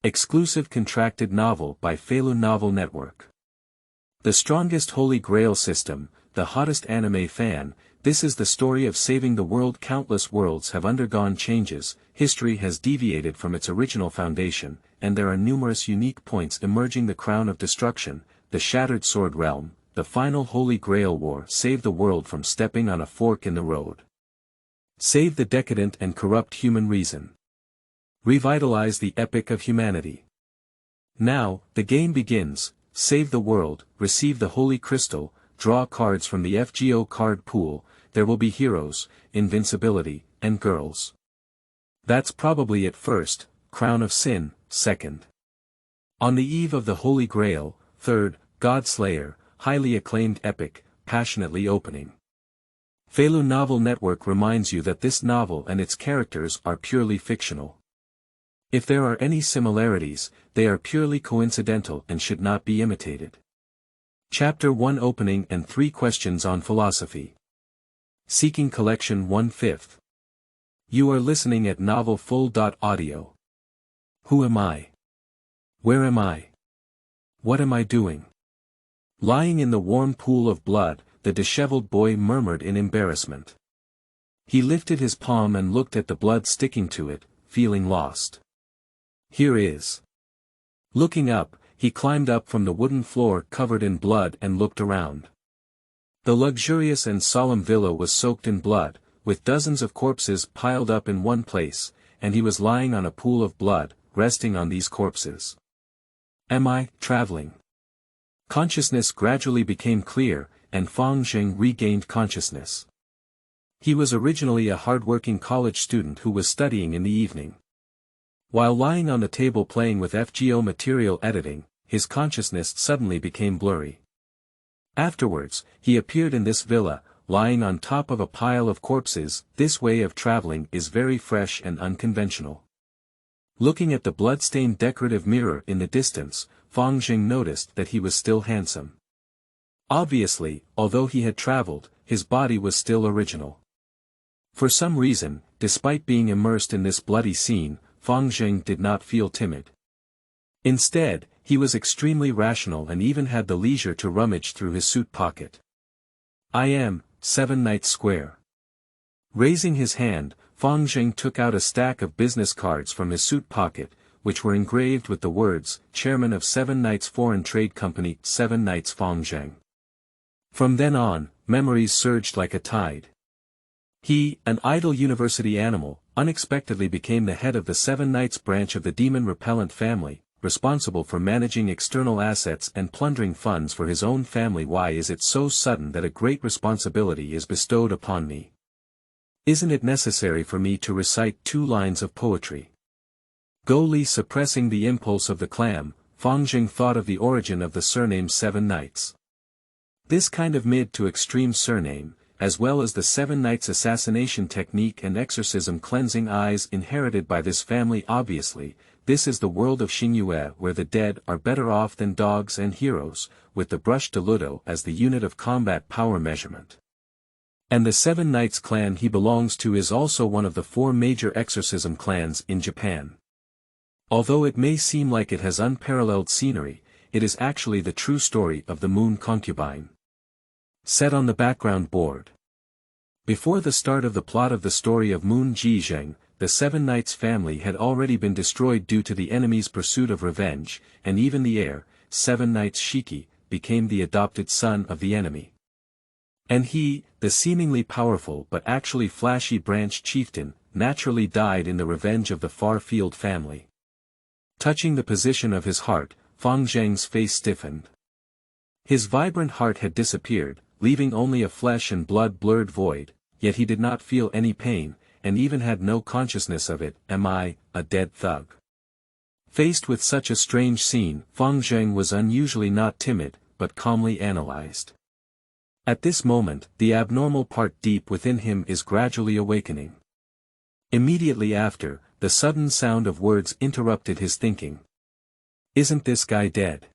Exclusive contracted novel by Feilu Novel Network. The strongest Holy Grail system, the hottest anime fan, this is the story of saving the world. Countless worlds have undergone changes, history has deviated from its original foundation, and there are numerous unique points emerging. The Crown of Destruction, the Shattered Sword Realm, the final Holy Grail War. Save the world from stepping on a fork in the road. Save the decadent and corrupt human reason. Revitalize the epic of humanity. Now, the game begins. Save the world, receive the Holy Crystal, draw cards from the FGO card pool. There will be heroes, invincibility, and girls. That's probably it. First, Crown of Sin, second. On the eve of the Holy Grail, third, God Slayer, highly acclaimed epic, passionately opening. Feilu Novel Network reminds you that this novel and its characters are purely fictional. If there are any similarities, they are purely coincidental and should not be imitated. Chapter 1 Opening and 3 Questions on Philosophy. Seeking Collection 1/5. You are listening at novelfull.audio. Who am I? Where am I? What am I doing? Lying in the warm pool of blood, the disheveled boy murmured in embarrassment. He lifted his palm and looked at the blood sticking to it, feeling lost. Here is. Looking up, he climbed up from the wooden floor covered in blood and looked around. The luxurious and solemn villa was soaked in blood, with dozens of corpses piled up in one place, and he was lying on a pool of blood, resting on these corpses. Am I traveling? Consciousness gradually became clear, and Fang Zheng regained consciousness. He was originally a hard-working college student who was studying in the evening. While lying on the table playing with FGO material editing, his consciousness suddenly became blurry. Afterwards, he appeared in this villa, lying on top of a pile of corpses. This way of traveling is very fresh and unconventional. Looking at the blood-stained decorative mirror in the distance, Fang Zheng noticed that he was still handsome. Obviously, although he had traveled, his body was still original. For some reason, despite being immersed in this bloody scene, Fang Zheng did not feel timid. Instead, he was extremely rational and even had the leisure to rummage through his suit pocket. I am, 7 Knights Square. Raising his hand, Fang Zheng took out a stack of business cards from his suit pocket, which were engraved with the words, Chairman of 7 Knights Foreign Trade Company, 7 Knights Fang Zheng. From then on, memories surged like a tide. He, an idle university animal, unexpectedly became the head of the 7 Knights branch of the demon-repellent family, responsible for managing external assets and plundering funds for his own family. Why is it so sudden that a great responsibility is bestowed upon me? Isn't it necessary for me to recite 2 lines of poetry? Goli suppressing the impulse of the clam, Fang Zheng thought of the origin of the surname 7 Knights. This kind of mid to extreme surname, as well as the 7 Knights assassination technique and exorcism cleansing eyes inherited by this family. Obviously, this is the world of Xingyue where the dead are better off than dogs and heroes, with the brush de ludo as the unit of combat power measurement. And the 7 Knights clan he belongs to is also one of the 4 major exorcism clans in Japan. Although it may seem like it has unparalleled scenery, it is actually the true story of the Moon Concubine. Set on the background board. Before the start of the plot of the story of Moon Jizheng, the 7 Knights family had already been destroyed due to the enemy's pursuit of revenge, and even the heir, 7 Knights Shiki, became the adopted son of the enemy. And he, the seemingly powerful but actually flashy branch chieftain, naturally died in the revenge of the far-field family. Touching the position of his heart, Fang Zheng's face stiffened. His vibrant heart had disappeared, leaving only a flesh and blood blurred void, yet he did not feel any pain, and even had no consciousness of it. Am I, a dead thug? Faced with such a strange scene, Fang Zheng was unusually not timid, but calmly analyzed. At this moment, the abnormal part deep within him is gradually awakening. Immediately after, the sudden sound of words interrupted his thinking. Isn't this guy dead?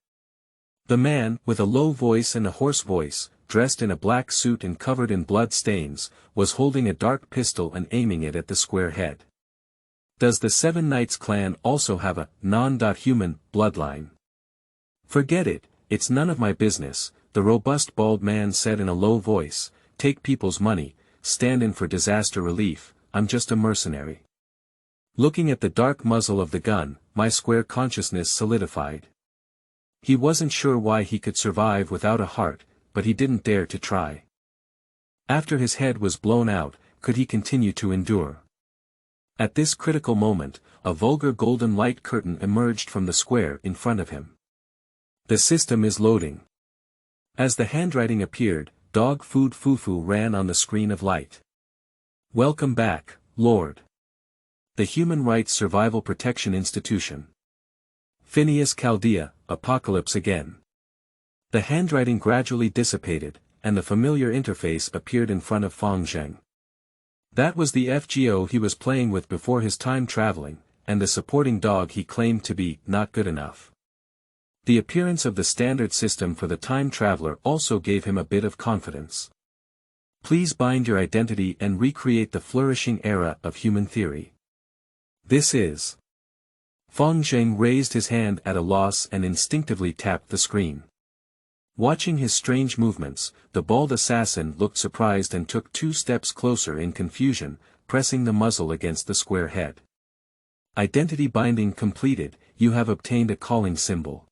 The man, with a low voice and a hoarse voice, dressed in a black suit and covered in blood stains, was holding a dark pistol and aiming it at the square head. Does the Seven Knights clan also have a non-human bloodline? Forget it, it's none of my business, the robust bald man said in a low voice. Take people's money, stand in for disaster relief, I'm just a mercenary. Looking at the dark muzzle of the gun, my square consciousness solidified. He wasn't sure why he could survive without a heart, but he didn't dare to try. After his head was blown out, could he continue to endure? At this critical moment, a vulgar golden light curtain emerged from the square in front of him. The system is loading. As the handwriting appeared, dog food fufu ran on the screen of light. Welcome back, Lord. The Human Rights Survival Protection Institution. Phineas Chaldea, Apocalypse again. The handwriting gradually dissipated, and the familiar interface appeared in front of Fang Zheng. That was the FGO he was playing with before his time traveling, and the supporting dog he claimed to be not good enough. The appearance of the standard system for the time traveler also gave him a bit of confidence. Please bind your identity and recreate the flourishing era of human theory. This is. Fang Zheng raised his hand at a loss and instinctively tapped the screen. Watching his strange movements, the bald assassin looked surprised and took 2 steps closer in confusion, pressing the muzzle against the square head. Identity binding completed, you have obtained a calling symbol.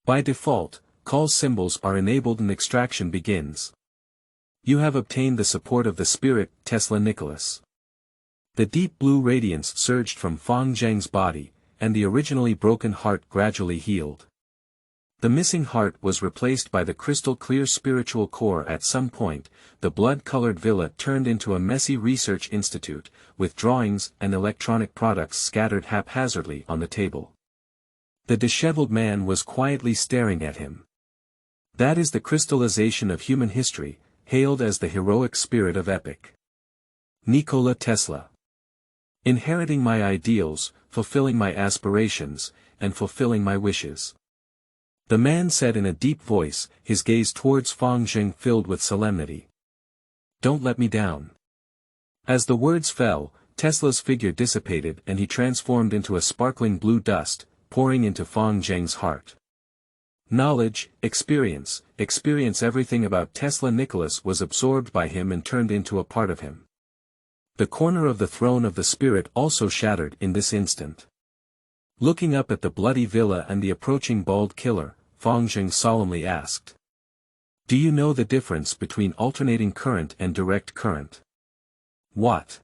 By default, call symbols are enabled and extraction begins. You have obtained the support of the spirit, Tesla Nicholas. The deep blue radiance surged from Fang Zheng's body, and the originally broken heart gradually healed. The missing heart was replaced by the crystal-clear spiritual core. At some point, the blood-colored villa turned into a messy research institute, with drawings and electronic products scattered haphazardly on the table. The disheveled man was quietly staring at him. That is the crystallization of human history, hailed as the heroic spirit of epic. Nikola Tesla. Inheriting my ideals, fulfilling my aspirations, and fulfilling my wishes. The man said in a deep voice, his gaze towards Fang Zheng filled with solemnity. Don't let me down. As the words fell, Tesla's figure dissipated and he transformed into a sparkling blue dust, pouring into Fang Zheng's heart. Knowledge, experience everything about Tesla Nicholas was absorbed by him and turned into a part of him. The corner of the throne of the spirit also shattered in this instant. Looking up at the bloody villa and the approaching bald killer, Fang Zheng solemnly asked. Do you know the difference between alternating current and direct current? What?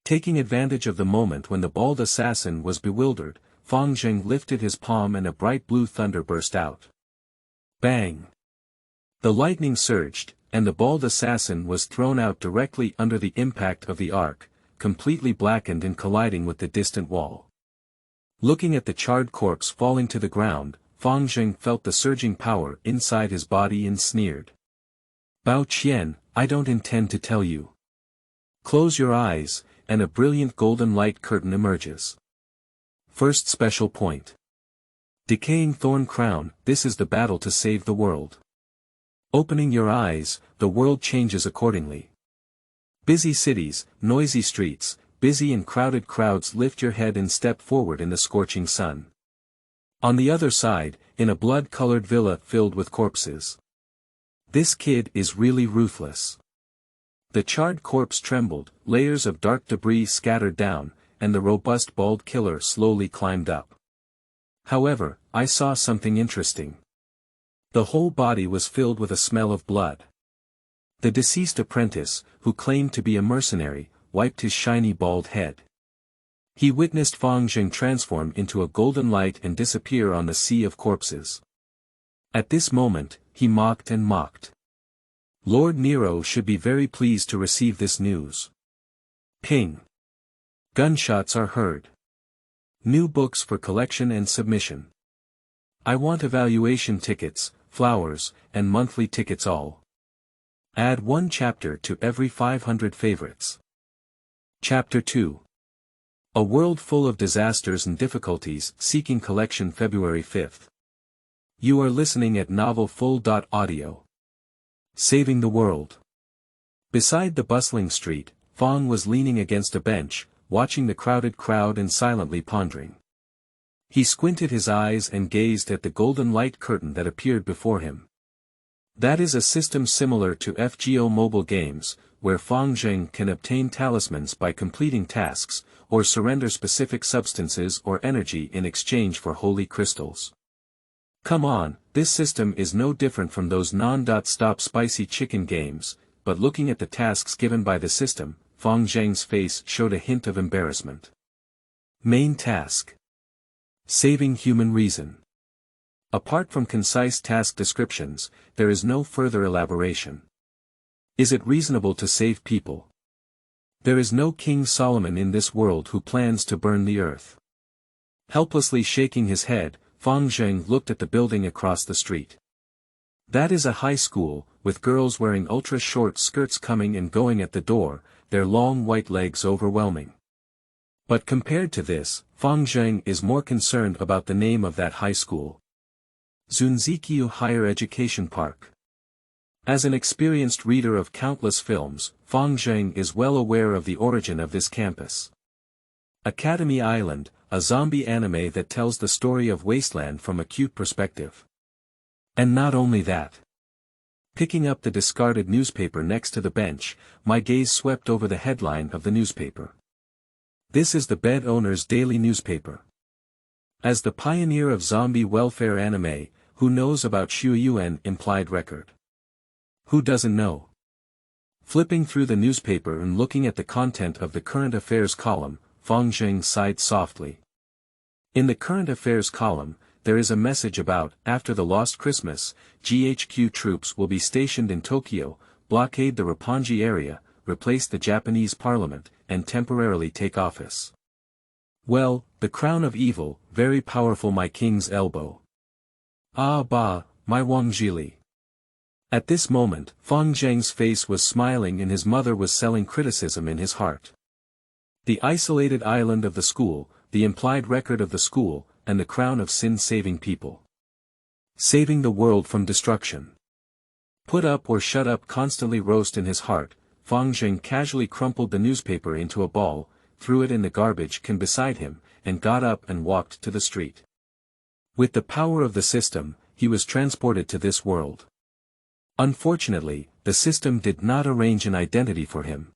Taking advantage of the moment when the bald assassin was bewildered, Fang Zheng lifted his palm and a bright blue thunder burst out. Bang! The lightning surged, and the bald assassin was thrown out directly under the impact of the arc, completely blackened and colliding with the distant wall. Looking at the charred corpse falling to the ground, Fang Zheng felt the surging power inside his body and sneered. Bao Qian, I don't intend to tell you. Close your eyes, and a brilliant golden light curtain emerges. First special point. Decaying thorn crown, this is the battle to save the world. Opening your eyes, the world changes accordingly. Busy cities, noisy streets, busy and crowded crowds lift your head and step forward in the scorching sun. On the other side, in a blood-colored villa filled with corpses. This kid is really ruthless. The charred corpse trembled, layers of dark debris scattered down, and the robust bald killer slowly climbed up. However, I saw something interesting. The whole body was filled with a smell of blood. The deceased apprentice, who claimed to be a mercenary, wiped his shiny bald head. He witnessed Fang Zheng transform into a golden light and disappear on the sea of corpses. At this moment, he mocked and mocked. Lord Nero should be very pleased to receive this news. Ping. Gunshots are heard. New books for collection and submission. I want evaluation tickets, flowers, and monthly tickets all. Add 1 chapter to every 500 favorites. Chapter 2. A World Full of Disasters and Difficulties, Seeking Collection February 5th. You are listening at novelfull.audio. Saving the World. Beside the bustling street, Fang was leaning against a bench, watching the crowded crowd and silently pondering. He squinted his eyes and gazed at the golden light curtain that appeared before him. That is a system similar to FGO mobile games, where Fang Zheng can obtain talismans by completing tasks, or surrender specific substances or energy in exchange for holy crystals. Come on, this system is no different from those non-stop spicy chicken games, but looking at the tasks given by the system, Fang Zheng's face showed a hint of embarrassment. Main task: saving human reason. Apart from concise task descriptions, there is no further elaboration. Is it reasonable to save people? There is no King Solomon in this world who plans to burn the earth. Helplessly shaking his head, Fang Zheng looked at the building across the street. That is a high school, with girls wearing ultra-short skirts coming and going at the door, their long white legs overwhelming. But compared to this, Fang Zheng is more concerned about the name of that high school. Zunzikyu Higher Education Park. As an experienced reader of countless films, Fang Zheng is well aware of the origin of this campus. Academy Island, a zombie anime that tells the story of Wasteland from a cute perspective. And not only that. Picking up the discarded newspaper next to the bench, my gaze swept over the headline of the newspaper. This is the bed owner's daily newspaper. As the pioneer of zombie welfare anime, who knows about Shuiyuan implied record? Who doesn't know? Flipping through the newspaper and looking at the content of the current affairs column, Fang Zheng sighed softly. In the current affairs column, there is a message about, after the lost Christmas, GHQ troops will be stationed in Tokyo, blockade the Roppongi area, replace the Japanese parliament, and temporarily take office. Well, the crown of evil, very powerful my king's elbow. Ah bah, my Wangjili. At this moment, Fang Zheng's face was smiling and his mother was selling criticism in his heart. The isolated island of the school, the implied record of the school, and the crown of sin-saving people. Saving the world from destruction. Put up or shut up constantly roast in his heart, Fang Zheng casually crumpled the newspaper into a ball, threw it in the garbage can beside him, and got up and walked to the street. With the power of the system, he was transported to this world. Unfortunately, the system did not arrange an identity for him.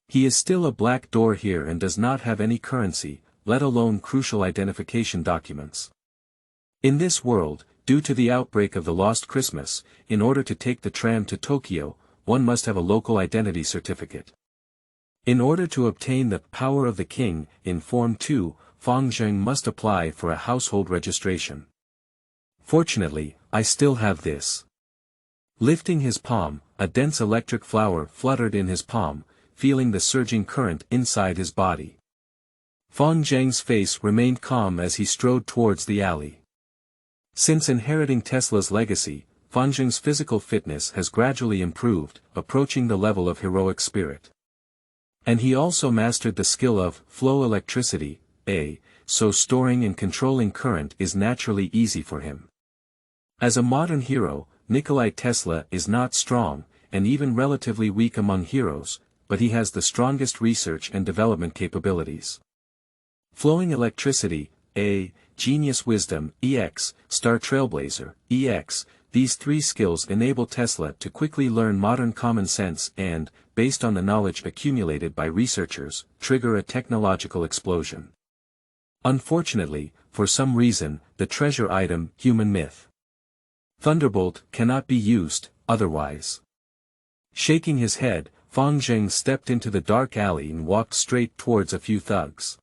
He is still a black door here and does not have any currency, let alone crucial identification documents. In this world, due to the outbreak of the lost Christmas, in order to take the tram to Tokyo, one must have a local identity certificate. In order to obtain the power of the king, in Form 2, Fang Zheng must apply for a household registration. Fortunately, I still have this. Lifting his palm, a dense electric flower fluttered in his palm, feeling the surging current inside his body. Fang Zheng's face remained calm as he strode towards the alley. Since inheriting Tesla's legacy, Fang Zheng's physical fitness has gradually improved, approaching the level of heroic spirit. And he also mastered the skill of flow electricity, so storing and controlling current is naturally easy for him. As a modern hero, Nikolai Tesla is not strong, and even relatively weak among heroes, but he has the strongest research and development capabilities. Flowing electricity, genius wisdom, star trailblazer, these three skills enable Tesla to quickly learn modern common sense and, based on the knowledge accumulated by researchers, trigger a technological explosion. Unfortunately, for some reason, the treasure item, human myth. Thunderbolt, cannot be used, otherwise. Shaking his head, Fang Zheng stepped into the dark alley and walked straight towards a few thugs.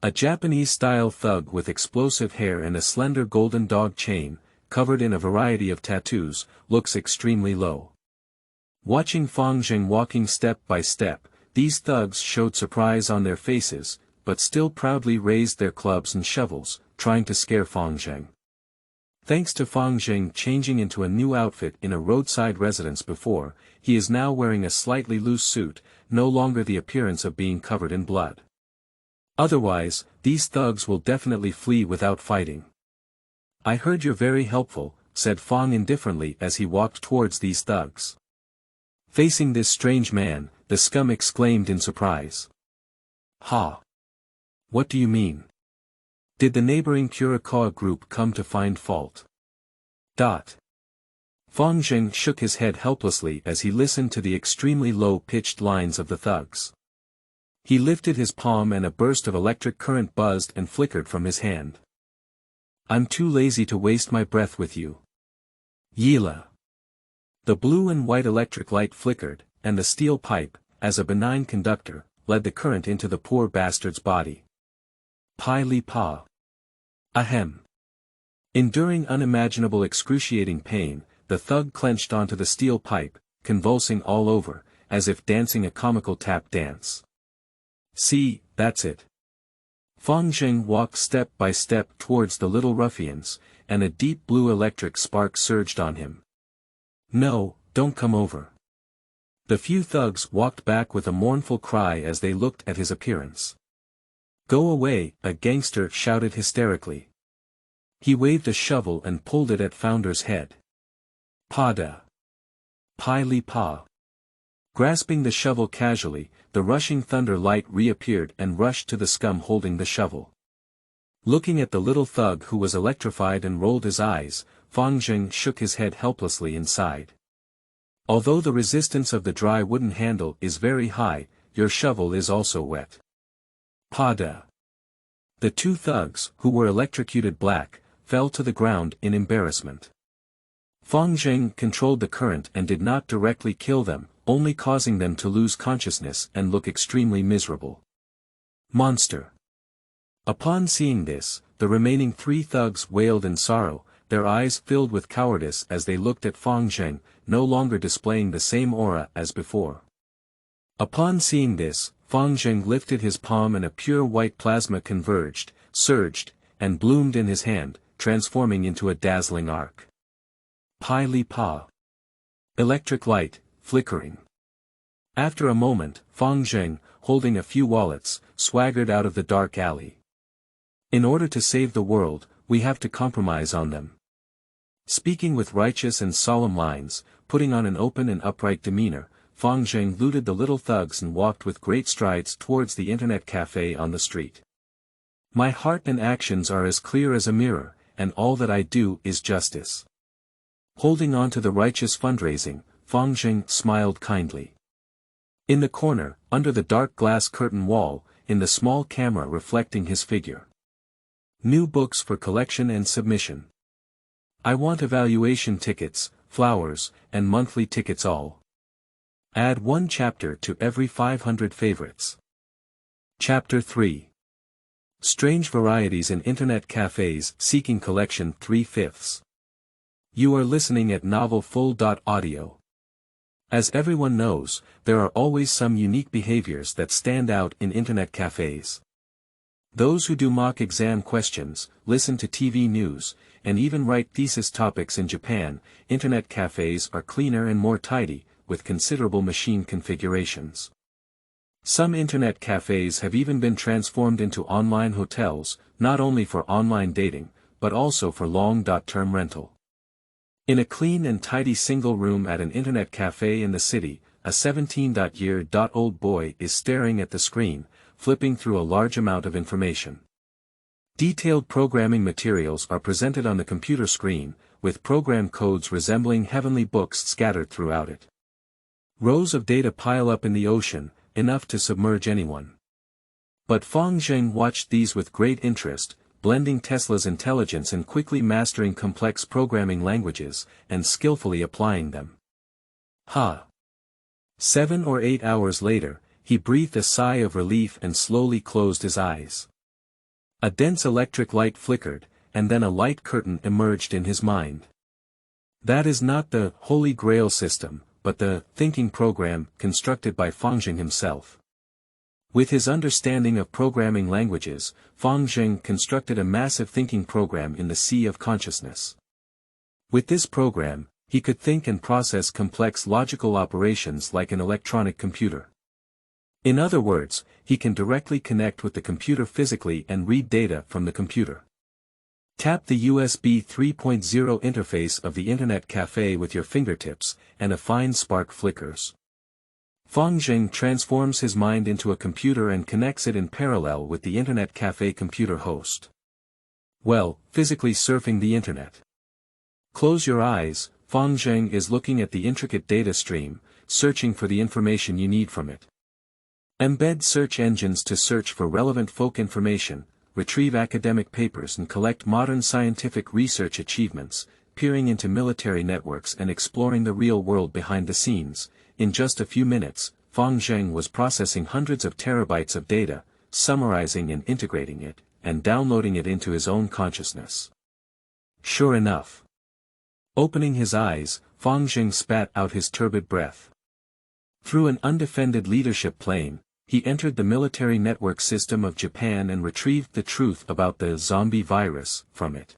A Japanese-style thug with explosive hair and a slender golden dog chain, covered in a variety of tattoos, looks extremely low. Watching Fang Zheng walking step by step, these thugs showed surprise on their faces, but still proudly raised their clubs and shovels, trying to scare Fang Zheng. Thanks to Fang Zheng changing into a new outfit in a roadside residence before, he is now wearing a slightly loose suit, no longer the appearance of being covered in blood. Otherwise, these thugs will definitely flee without fighting. I heard you're very helpful, said Fang indifferently as he walked towards these thugs. Facing this strange man, the scum exclaimed in surprise. Ha! What do you mean? Did the neighboring Kurikawa group come to find fault? Fang Zheng shook his head helplessly as he listened to the extremely low-pitched lines of the thugs. He lifted his palm and a burst of electric current buzzed and flickered from his hand. I'm too lazy to waste my breath with you. Yila. The blue and white electric light flickered, and the steel pipe, as a benign conductor, led the current into the poor bastard's body. Pai li pa. Ahem. Enduring unimaginable excruciating pain, the thug clenched onto the steel pipe, convulsing all over, as if dancing a comical tap dance. See, that's it. Fang Zheng walked step by step towards the little ruffians, and a deep blue electric spark surged on him. No, don't come over. The few thugs walked back with a mournful cry as they looked at his appearance. Go away, a gangster shouted hysterically. He waved a shovel and pulled it at Founder's head. Pada. Pai li pa. Grasping the shovel casually, the rushing thunder light reappeared and rushed to the scum holding the shovel. Looking at the little thug who was electrified and rolled his eyes, Fang Zheng shook his head helplessly and sighed. Although the resistance of the dry wooden handle is very high, your shovel is also wet. Pada. The two thugs, who were electrocuted black, fell to the ground in embarrassment. Fang Zheng controlled the current and did not directly kill them, only causing them to lose consciousness and look extremely miserable. Monster. Upon seeing this, the remaining three thugs wailed in sorrow, their eyes filled with cowardice as they looked at Fang Zheng, no longer displaying the same aura as before. Upon seeing this, Fang Zheng lifted his palm and a pure white plasma converged, surged, and bloomed in his hand, transforming into a dazzling arc. Pai li pa. Electric light, flickering. After a moment, Fang Zheng, holding a few wallets, swaggered out of the dark alley. In order to save the world, we have to compromise on them. Speaking with righteous and solemn lines, putting on an open and upright demeanor, Fang Zheng looted the little thugs and walked with great strides towards the internet cafe on the street. My heart and actions are as clear as a mirror, and all that I do is justice. Holding on to the righteous fundraising, Fang Zheng smiled kindly. In the corner, under the dark glass curtain wall, in the small camera reflecting his figure. New books for collection and submission. I want evaluation tickets, flowers, and monthly tickets all. Add one chapter to every 500 favorites. Chapter 3. Strange varieties in internet cafes seeking collection 3/5. You are listening at novelfull.audio. As everyone knows, there are always some unique behaviors that stand out in internet cafes. Those who do mock exam questions, listen to TV news, and even write thesis topics in Japan, internet cafes are cleaner and more tidy, with considerable machine configurations. Some internet cafes have even been transformed into online hotels, not only for online dating, but also for long-term rental. In a clean and tidy single room at an internet cafe in the city, a 17-year-old boy is staring at the screen, flipping through a large amount of information. Detailed programming materials are presented on the computer screen, with program codes resembling heavenly books scattered throughout it. Rows of data pile up in the ocean, enough to submerge anyone. But Fang Zheng watched these with great interest, blending Tesla's intelligence and quickly mastering complex programming languages, and skillfully applying them. 7 or 8 hours later, he breathed a sigh of relief and slowly closed his eyes. A dense electric light flickered, and then a light curtain emerged in his mind. That is not the Holy Grail system, but the thinking program constructed by Fang Zheng himself. With his understanding of programming languages, Fang Zheng constructed a massive thinking program in the sea of consciousness. With this program, he could think and process complex logical operations like an electronic computer. In other words, he can directly connect with the computer physically and read data from the computer. Tap the USB 3.0 interface of the Internet Cafe with your fingertips, and a fine spark flickers. Fang Zheng transforms his mind into a computer and connects it in parallel with the internet cafe computer host. Well, physically surfing the internet. Close your eyes, Fang Zheng is looking at the intricate data stream, searching for the information you need from it. Embed search engines to search for relevant folk information, retrieve academic papers and collect modern scientific research achievements, peering into military networks and exploring the real world behind the scenes. In just a few minutes, Fang Zheng was processing hundreds of terabytes of data, summarizing and integrating it, and downloading it into his own consciousness. Sure enough. Opening his eyes, Fang Zheng spat out his turbid breath. Through an undefended leadership plane, he entered the military network system of Japan and retrieved the truth about the zombie virus from it.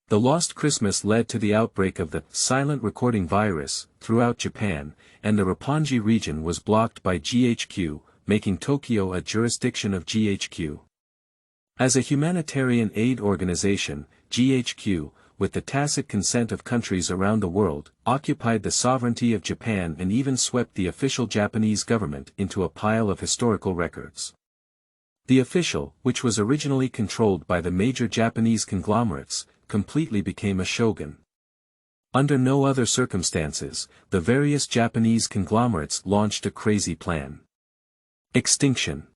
The lost Christmas led to the outbreak of the silent recording virus throughout Japan, and the Roppongi region was blocked by GHQ, making Tokyo a jurisdiction of GHQ. As a humanitarian aid organization, GHQ, with the tacit consent of countries around the world, occupied the sovereignty of Japan and even swept the official Japanese government into a pile of historical records. The official, which was originally controlled by the major Japanese conglomerates, completely became a shogun. Under no other circumstances, the various Japanese conglomerates launched a crazy plan. Extinction.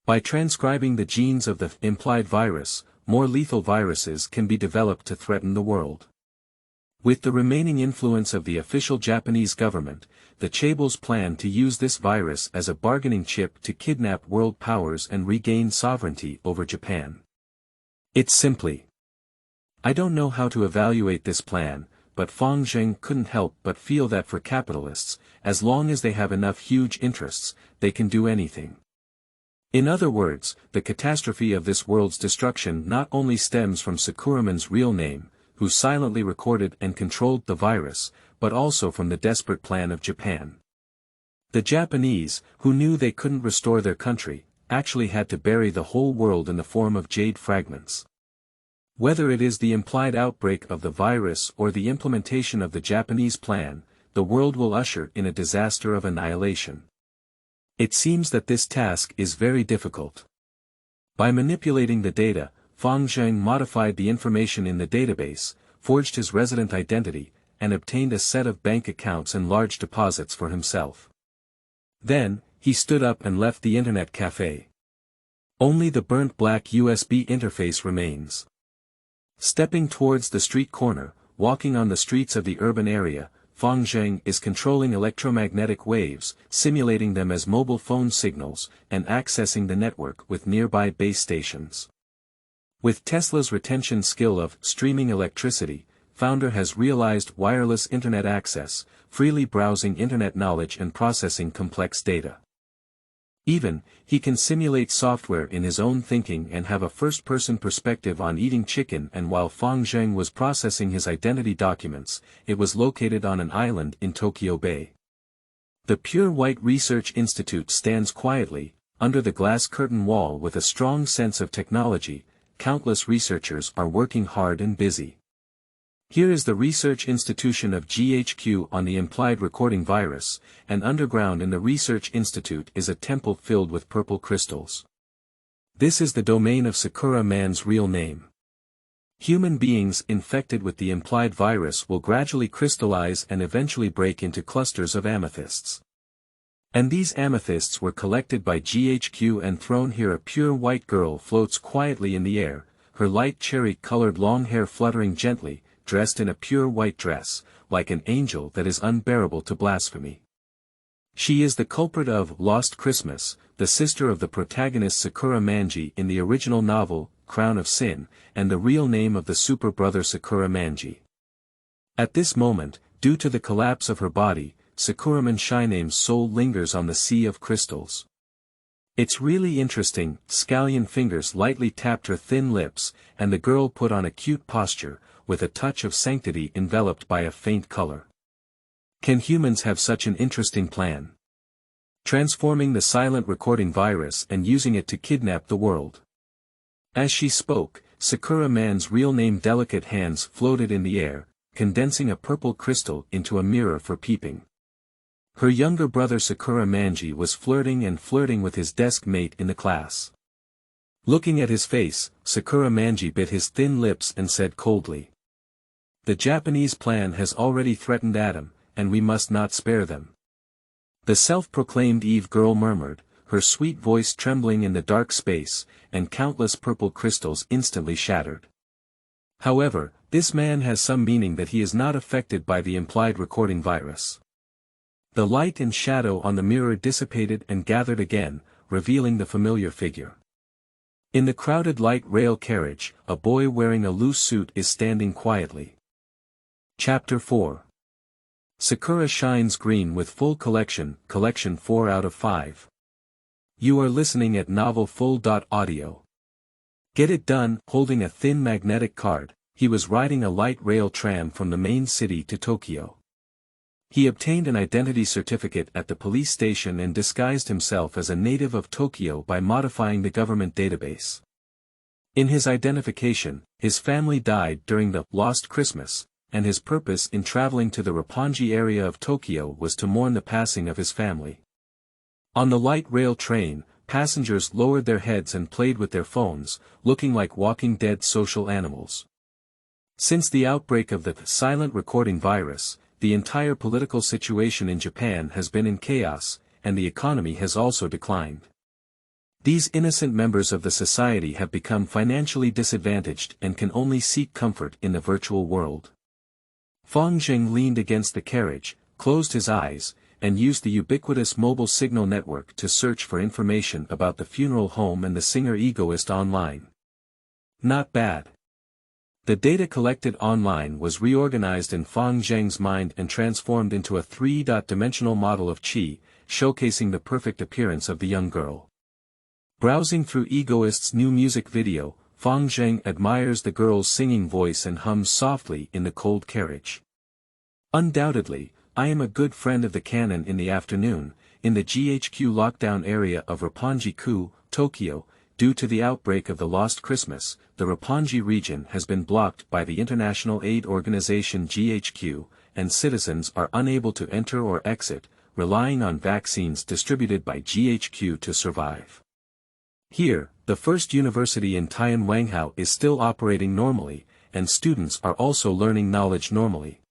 By transcribing the genes of the implied virus, more lethal viruses can be developed to threaten the world. With the remaining influence of the official Japanese government, the Chaebols plan to use this virus as a bargaining chip to kidnap world powers and regain sovereignty over Japan. It's simply. I don't know how to evaluate this plan, but Fang Zheng couldn't help but feel that for capitalists, as long as they have enough huge interests, they can do anything. In other words, the catastrophe of this world's destruction not only stems from Sakuraman's real name, who silently recorded and controlled the virus, but also from the desperate plan of Japan. The Japanese, who knew they couldn't restore their country, actually had to bury the whole world in the form of jade fragments. Whether it is the implied outbreak of the virus or the implementation of the Japanese plan, the world will usher in a disaster of annihilation. It seems that this task is very difficult. By manipulating the data, Fang Zheng modified the information in the database, forged his resident identity, and obtained a set of bank accounts and large deposits for himself. Then, he stood up and left the internet cafe. Only the burnt black USB interface remains. Stepping towards the street corner, walking on the streets of the urban area, Fang Zheng is controlling electromagnetic waves, simulating them as mobile phone signals, and accessing the network with nearby base stations. With Tesla's retention skill of streaming electricity, founder has realized wireless internet access, freely browsing internet knowledge and processing complex data. Even, he can simulate software in his own thinking and have a first-person perspective on eating chicken. And while Fang Zheng was processing his identity documents, it was located on an island in Tokyo Bay. The Pure White Research Institute stands quietly, under the glass curtain wall with a strong sense of technology. Countless researchers are working hard and busy. Here is the research institution of GHQ on the implied recording virus, and underground in the research institute is a temple filled with purple crystals. This is the domain of Sakura Man's real name. Human beings infected with the implied virus will gradually crystallize and eventually break into clusters of amethysts. And these amethysts were collected by GHQ and thrown here. A pure white girl floats quietly in the air, her light cherry-colored long hair fluttering gently, dressed in a pure white dress, like an angel that is unbearable to blasphemy. She is the culprit of Lost Christmas, the sister of the protagonist Sakura Manji in the original novel, Crown of Sin, and the real name of the super brother Sakura Manji. At this moment, due to the collapse of her body, Sakuraman Shinename's soul lingers on the sea of crystals. It's really interesting. Scallion fingers lightly tapped her thin lips, and the girl put on a cute posture, with a touch of sanctity enveloped by a faint color. Can humans have such an interesting plan? Transforming the silent recording virus and using it to kidnap the world. As she spoke, Sakura Man's real name delicate hands floated in the air, condensing a purple crystal into a mirror for peeping. Her younger brother Sakura Manji was flirting with his desk mate in the class. Looking at his face, Sakura Manji bit his thin lips and said coldly. The Japanese plan has already threatened Adam, and we must not spare them. The self-proclaimed Eve girl murmured, her sweet voice trembling in the dark space, and countless purple crystals instantly shattered. However, this man has some meaning that he is not affected by the implied recording virus. The light and shadow on the mirror dissipated and gathered again, revealing the familiar figure. In the crowded light rail carriage, a boy wearing a loose suit is standing quietly. Chapter 4. Sakura shines green with full collection 4 out of 5. You are listening at novelfull.audio. Get it done. Holding a thin magnetic card, he was riding a light rail tram from the main city to Tokyo. He obtained an identity certificate at the police station and disguised himself as a native of Tokyo by modifying the government database. In his identification, his family died during the Lost Christmas, and his purpose in traveling to the Roppongi area of Tokyo was to mourn the passing of his family. On the light rail train, passengers lowered their heads and played with their phones, looking like walking dead social animals. Since the outbreak of the silent recording virus, the entire political situation in Japan has been in chaos, and the economy has also declined. These innocent members of the society have become financially disadvantaged and can only seek comfort in the virtual world. Fang Zheng leaned against the carriage, closed his eyes, and used the ubiquitous mobile signal network to search for information about the funeral home and the singer Egoist online. Not bad. The data collected online was reorganized in Fang Zheng's mind and transformed into a 3-dimensional model of Qi, showcasing the perfect appearance of the young girl. Browsing through Egoist's new music video, Fang Zheng admires the girl's singing voice and hums softly in the cold carriage. Undoubtedly, I am a good friend of the canon. In the afternoon, in the GHQ lockdown area of Roppongi-ku, Tokyo, due to the outbreak of the Lost Christmas, the Roppongi region has been blocked by the international aid organization GHQ, and citizens are unable to enter or exit, relying on vaccines distributed by GHQ to survive. Here, the first university in Tianwanghao is still operating normally, and students are also learning knowledge normally.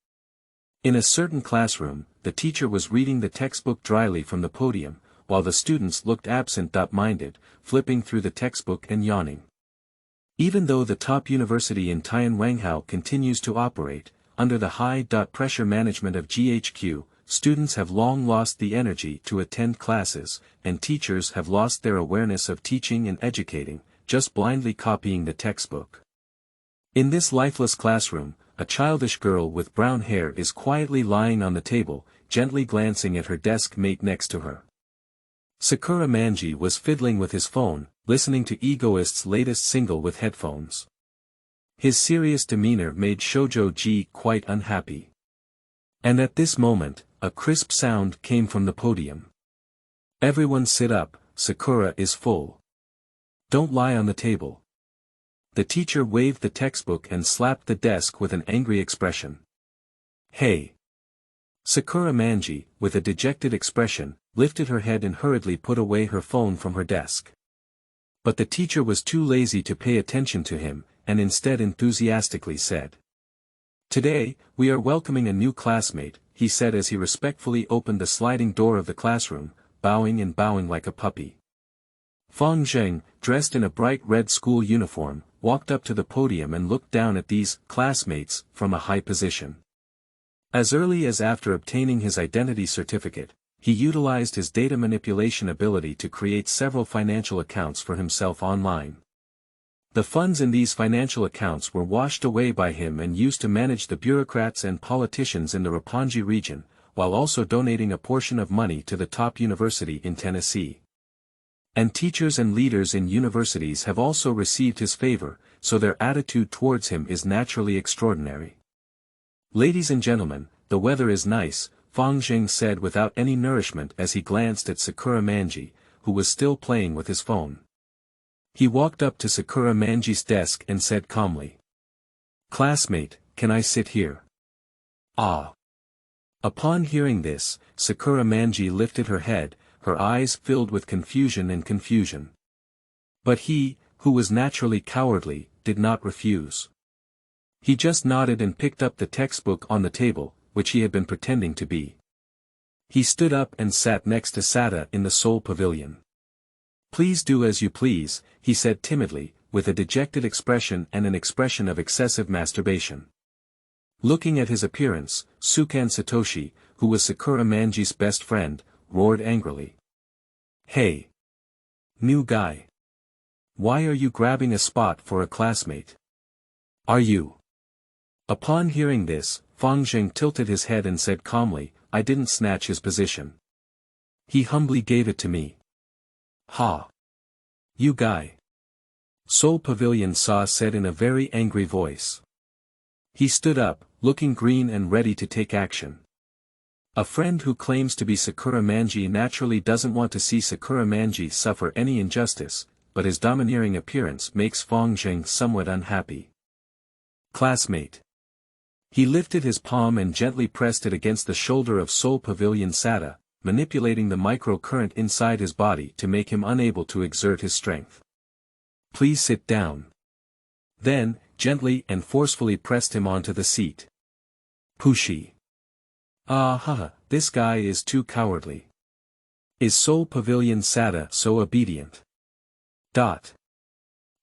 In a certain classroom, the teacher was reading the textbook dryly from the podium, while the students looked absent-minded, flipping through the textbook and yawning. Even though the top university in Tianwanghao continues to operate, under the high-pressure management of GHQ, students have long lost the energy to attend classes, and teachers have lost their awareness of teaching and educating, just blindly copying the textbook. In this lifeless classroom, a childish girl with brown hair is quietly lying on the table, gently glancing at her desk mate next to her. Sakura Manji was fiddling with his phone, listening to Egoist's latest single with headphones. His serious demeanor made Shoujo-ji quite unhappy. And at this moment, a crisp sound came from the podium. Everyone sit up, Sakura is full. Don't lie on the table. The teacher waved the textbook and slapped the desk with an angry expression. Hey! Sakura Manji, with a dejected expression, lifted her head and hurriedly put away her phone from her desk. But the teacher was too lazy to pay attention to him, and instead enthusiastically said. Today, we are welcoming a new classmate, he said as he respectfully opened the sliding door of the classroom, bowing like a puppy. Fang Zheng, dressed in a bright red school uniform, walked up to the podium and looked down at these classmates from a high position. As early as after obtaining his identity certificate, he utilized his data manipulation ability to create several financial accounts for himself online. The funds in these financial accounts were washed away by him and used to manage the bureaucrats and politicians in the Roppongi region, while also donating a portion of money to the top university in Tennessee. And teachers and leaders in universities have also received his favor, so their attitude towards him is naturally extraordinary. Ladies and gentlemen, the weather is nice, Fang Zheng said without any nourishment as he glanced at Sakura Manji, who was still playing with his phone. He walked up to Sakura Manji's desk and said calmly. Classmate, can I sit here? Ah. Upon hearing this, Sakura Manji lifted her head, her eyes filled with confusion and confusion. But he, who was naturally cowardly, did not refuse. He just nodded and picked up the textbook on the table, which he had been pretending to be. He stood up and sat next to Sada in the Soul Pavilion. "Please do as you please," he said timidly, with a dejected expression and an expression of excessive masturbation. Looking at his appearance, Sukan Satoshi, who was Sakura Manji's best friend, roared angrily. "Hey! New guy! Why are you grabbing a spot for a classmate? Are you?" Upon hearing this, Fang Zheng tilted his head and said calmly, "I didn't snatch his position. He humbly gave it to me." "Ha! You guy!" Soul Pavilion Sa said in a very angry voice. He stood up, looking green and ready to take action. A friend who claims to be Sakura Manji naturally doesn't want to see Sakura Manji suffer any injustice, but his domineering appearance makes Fang Zheng somewhat unhappy. "Classmate." He lifted his palm and gently pressed it against the shoulder of Soul Pavilion Sada, manipulating the microcurrent inside his body to make him unable to exert his strength. "Please sit down." Then, gently and forcefully pressed him onto the seat. "Pushi. Ah ha, this guy is too cowardly. Is Soul Pavilion Sada so obedient?"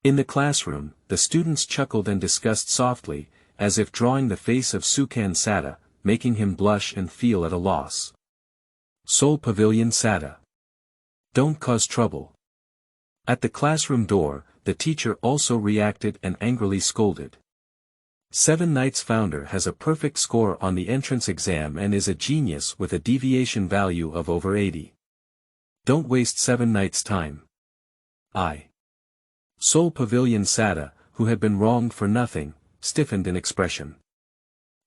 In the classroom, the students chuckled and discussed softly, as if drawing the face of Sukan Sada, making him blush and feel at a loss. Soul Pavilion Sada. Don't cause trouble. At the classroom door, the teacher also reacted and angrily scolded. Seven Knights founder has a perfect score on the entrance exam and is a genius with a deviation value of over 80. Don't waste Seven Knights' time. Soul Pavilion Sada, who had been wronged for nothing, stiffened in expression.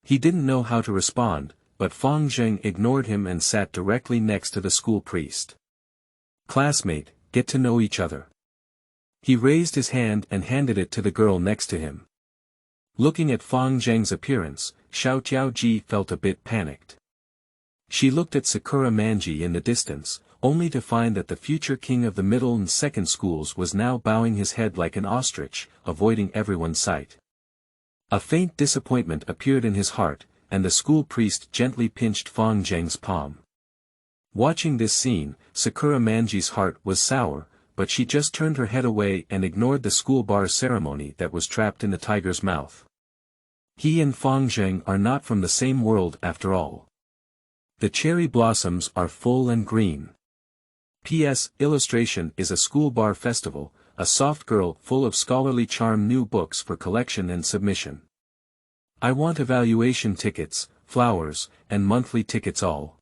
He didn't know how to respond, but Fang Zheng ignored him and sat directly next to the school priest. "Classmate, get to know each other." He raised his hand and handed it to the girl next to him. Looking at Fang Zheng's appearance, Xiao Tiaoji felt a bit panicked. She looked at Sakura Manji in the distance, only to find that the future king of the middle and second schools was now bowing his head like an ostrich, avoiding everyone's sight. A faint disappointment appeared in his heart, and the school priest gently pinched Fang Zheng's palm. Watching this scene, Sakura Manji's heart was sour, but she just turned her head away and ignored the school bar ceremony that was trapped in the tiger's mouth. He and Fang Zheng are not from the same world after all. The cherry blossoms are full and green. P.S. Illustration is a school bar festival, a soft girl full of scholarly charm, new books for collection and submission. I want evaluation tickets, flowers, and monthly tickets all.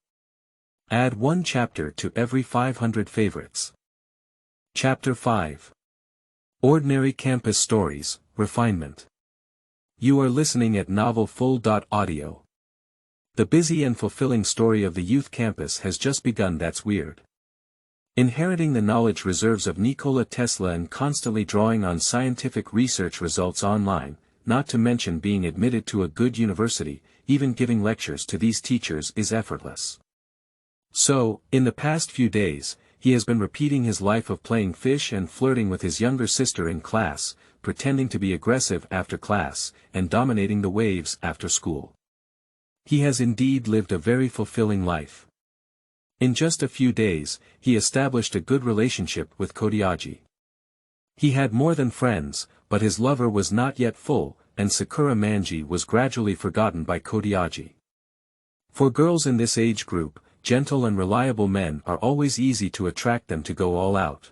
Add one chapter to every 500 favorites. Chapter 5. Ordinary Campus Stories, Refinement. You are listening at novelfull.audio. The busy and fulfilling story of the youth campus has just begun. That's weird. Inheriting the knowledge reserves of Nikola Tesla and constantly drawing on scientific research results online, not to mention being admitted to a good university, even giving lectures to these teachers is effortless. So, in the past few days, he has been repeating his life of playing fish and flirting with his younger sister in class, pretending to be aggressive after class, and dominating the waves after school. He has indeed lived a very fulfilling life. In just a few days, he established a good relationship with Kodiaji. He had more than friends, but his lover was not yet full, and Sakura Manji was gradually forgotten by Kodiaji. For girls in this age group, gentle and reliable men are always easy to attract them to go all out.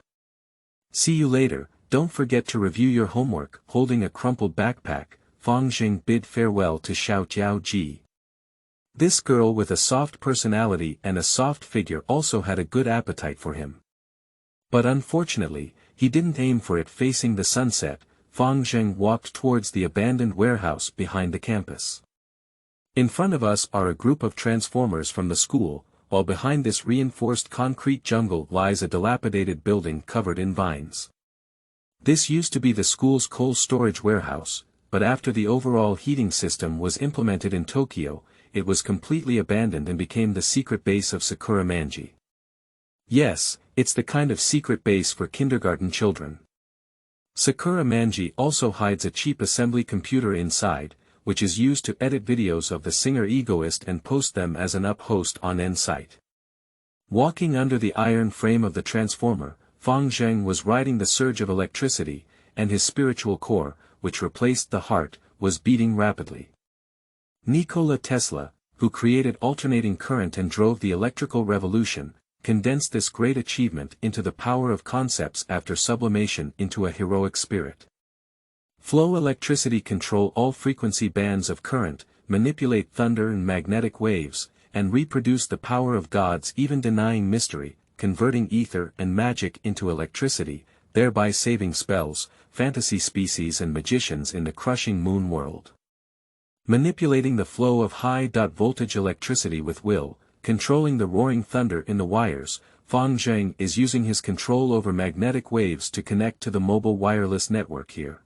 See you later. Don't forget to review your homework. Holding a crumpled backpack, Fang Zheng bid farewell to Xiao Jiaoji. This girl with a soft personality and a soft figure also had a good appetite for him. But unfortunately, he didn't aim for it. Facing the sunset, Fang Zheng walked towards the abandoned warehouse behind the campus. In front of us are a group of transformers from the school, while behind this reinforced concrete jungle lies a dilapidated building covered in vines. This used to be the school's coal storage warehouse, but after the overall heating system was implemented in Tokyo, it was completely abandoned and became the secret base of Sakura Manji. Yes, it's the kind of secret base for kindergarten children. Sakura Manji also hides a cheap assembly computer inside, which is used to edit videos of the singer Egoist and post them as an up-host on N site. Walking under the iron frame of the transformer, Fang Zheng was riding the surge of electricity, and his spiritual core, which replaced the heart, was beating rapidly. Nikola Tesla, who created alternating current and drove the electrical revolution, condensed this great achievement into the power of concepts after sublimation into a heroic spirit. Flow electricity control all frequency bands of current, manipulate thunder and magnetic waves, and reproduce the power of gods, even denying mystery, converting ether and magic into electricity, thereby saving spells, fantasy species and magicians in the crushing moon world. Manipulating the flow of high-voltage electricity with will, controlling the roaring thunder in the wires, Fang Zheng is using his control over magnetic waves to connect to the mobile wireless network here.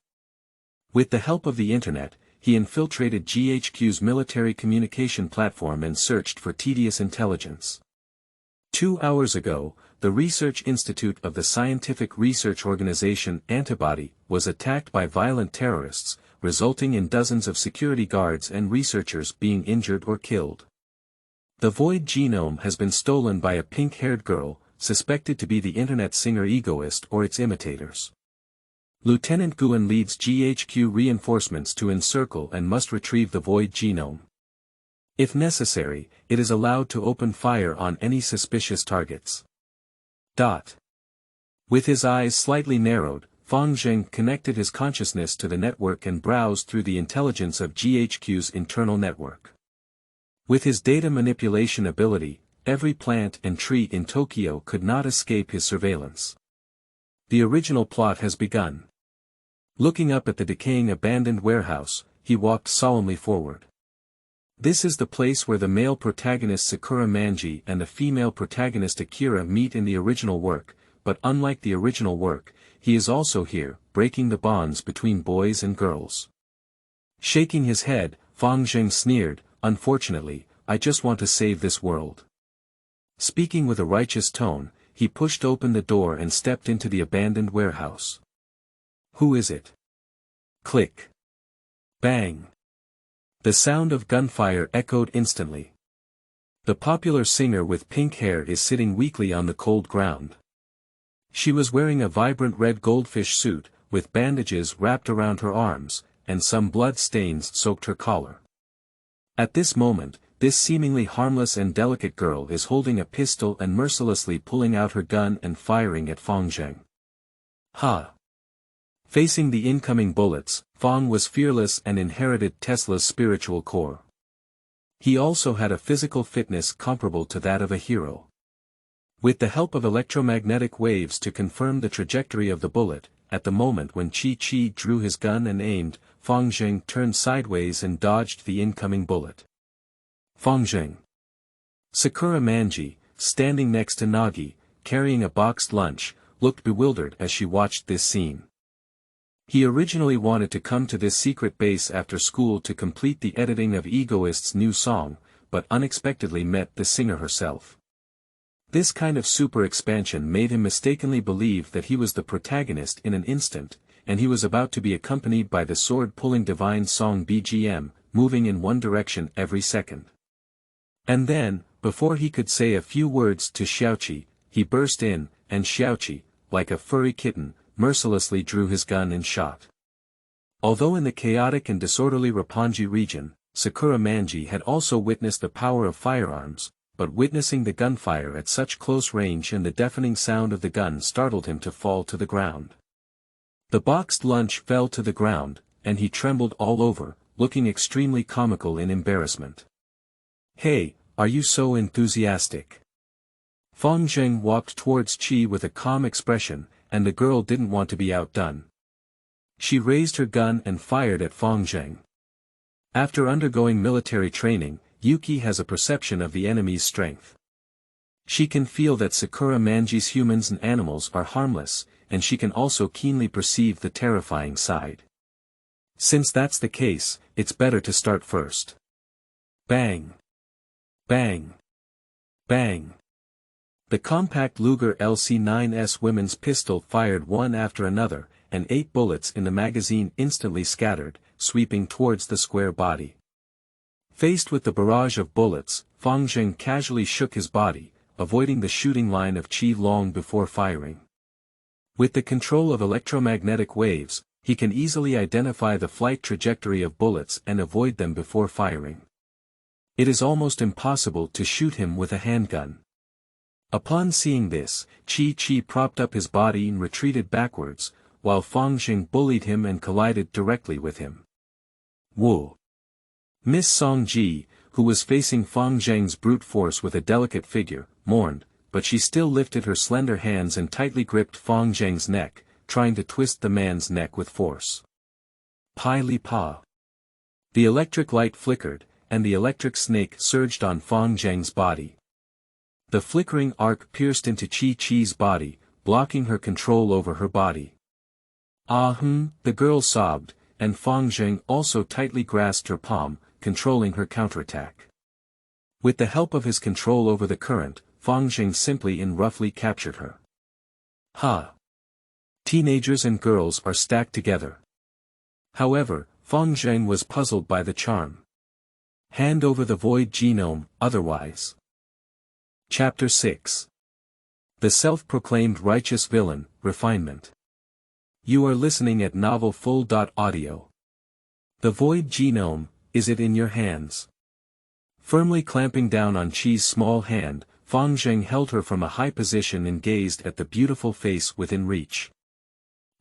With the help of the internet, he infiltrated GHQ's military communication platform and searched for tedious intelligence. 2 hours ago, the Research Institute of the scientific research organization Antibody was attacked by violent terrorists, resulting in dozens of security guards and researchers being injured or killed. The Void genome has been stolen by a pink-haired girl, suspected to be the internet singer Egoist or its imitators. Lieutenant Guan leads GHQ reinforcements to encircle and must retrieve the Void genome. If necessary, it is allowed to open fire on any suspicious targets. With his eyes slightly narrowed, Fang Zheng connected his consciousness to the network and browsed through the intelligence of GHQ's internal network. With his data manipulation ability, every plant and tree in Tokyo could not escape his surveillance. The original plot has begun. Looking up at the decaying abandoned warehouse, he walked solemnly forward. This is the place where the male protagonist Sakura Manji and the female protagonist Akira meet in the original work, but unlike the original work, he is also here, breaking the bonds between boys and girls. Shaking his head, Fang Zheng sneered, "Unfortunately, I just want to save this world." Speaking with a righteous tone, he pushed open the door and stepped into the abandoned warehouse. Who is it? Click. Bang. The sound of gunfire echoed instantly. The popular singer with pink hair is sitting weakly on the cold ground. She was wearing a vibrant red goldfish suit, with bandages wrapped around her arms, and some blood stains soaked her collar. At this moment, this seemingly harmless and delicate girl is holding a pistol and mercilessly pulling out her gun and firing at Fang Zheng. Ha! Facing the incoming bullets, Fang was fearless and inherited Tesla's spiritual core. He also had a physical fitness comparable to that of a hero. With the help of electromagnetic waves to confirm the trajectory of the bullet, at the moment when Chi drew his gun and aimed, Fang Zheng turned sideways and dodged the incoming bullet. Fang Zheng. Sakura Manji, standing next to Nagi, carrying a boxed lunch, looked bewildered as she watched this scene. He originally wanted to come to this secret base after school to complete the editing of Egoist's new song, but unexpectedly met the singer herself. This kind of super expansion made him mistakenly believe that he was the protagonist in an instant, and he was about to be accompanied by the sword-pulling divine song BGM, moving in one direction every second. And then, before he could say a few words to Xiaoqi, he burst in, and Xiaoqi, like a furry kitten, mercilessly drew his gun and shot. Although in the chaotic and disorderly Roppongi region, Sakura Manji had also witnessed the power of firearms, but witnessing the gunfire at such close range and the deafening sound of the gun startled him to fall to the ground. The boxed lunch fell to the ground, and he trembled all over, looking extremely comical in embarrassment. "Hey, are you so enthusiastic?" Fang Zheng walked towards Qi with a calm expression, and the girl didn't want to be outdone. She raised her gun and fired at Fang Zheng. After undergoing military training, Yuki has a perception of the enemy's strength. She can feel that Sakura Manji's humans and animals are harmless, and she can also keenly perceive the terrifying side. Since that's the case, it's better to start first. Bang! Bang! Bang! The compact Luger LC-9S women's pistol fired one after another, and 8 bullets in the magazine instantly scattered, sweeping towards the square body. Faced with the barrage of bullets, Fang Zheng casually shook his body, avoiding the shooting line of Qi long before firing. With the control of electromagnetic waves, he can easily identify the flight trajectory of bullets and avoid them before firing. It is almost impossible to shoot him with a handgun. Upon seeing this, Qi propped up his body and retreated backwards, while Fang Zheng bullied him and collided directly with him. Woo! Miss Songji, who was facing Fang Zheng's brute force with a delicate figure, mourned, but she still lifted her slender hands and tightly gripped Fang Zheng's neck, trying to twist the man's neck with force. Pai li pa. The electric light flickered, and the electric snake surged on Fang Zheng's body. The flickering arc pierced into Qi's body, blocking her control over her body. The girl sobbed, and Fang Zheng also tightly grasped her palm, controlling her counterattack. With the help of his control over the current, Fang Zheng simply and roughly captured her. Teenagers and girls are stacked together. However, Fang Zheng was puzzled by the charm. Hand over the void genome, otherwise. Chapter 6. The Self-Proclaimed Righteous Villain, Refinement. You are listening at novelfull.audio. The void genome, is it in your hands? Firmly clamping down on Qi's small hand, Fang Zheng held her from a high position and gazed at the beautiful face within reach.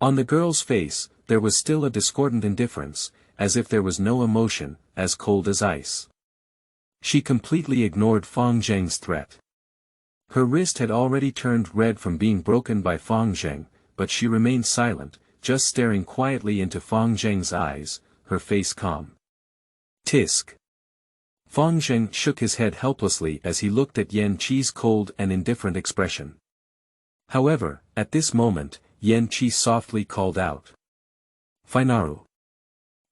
On the girl's face, there was still a discordant indifference, as if there was no emotion, as cold as ice. She completely ignored Fang Zheng's threat. Her wrist had already turned red from being broken by Fang Zheng, but she remained silent, just staring quietly into Fang Zheng's eyes, her face calm. Tisk. Fang Zheng shook his head helplessly as he looked at Yan Qi's cold and indifferent expression. However, at this moment, Yan Qi softly called out. Finaru.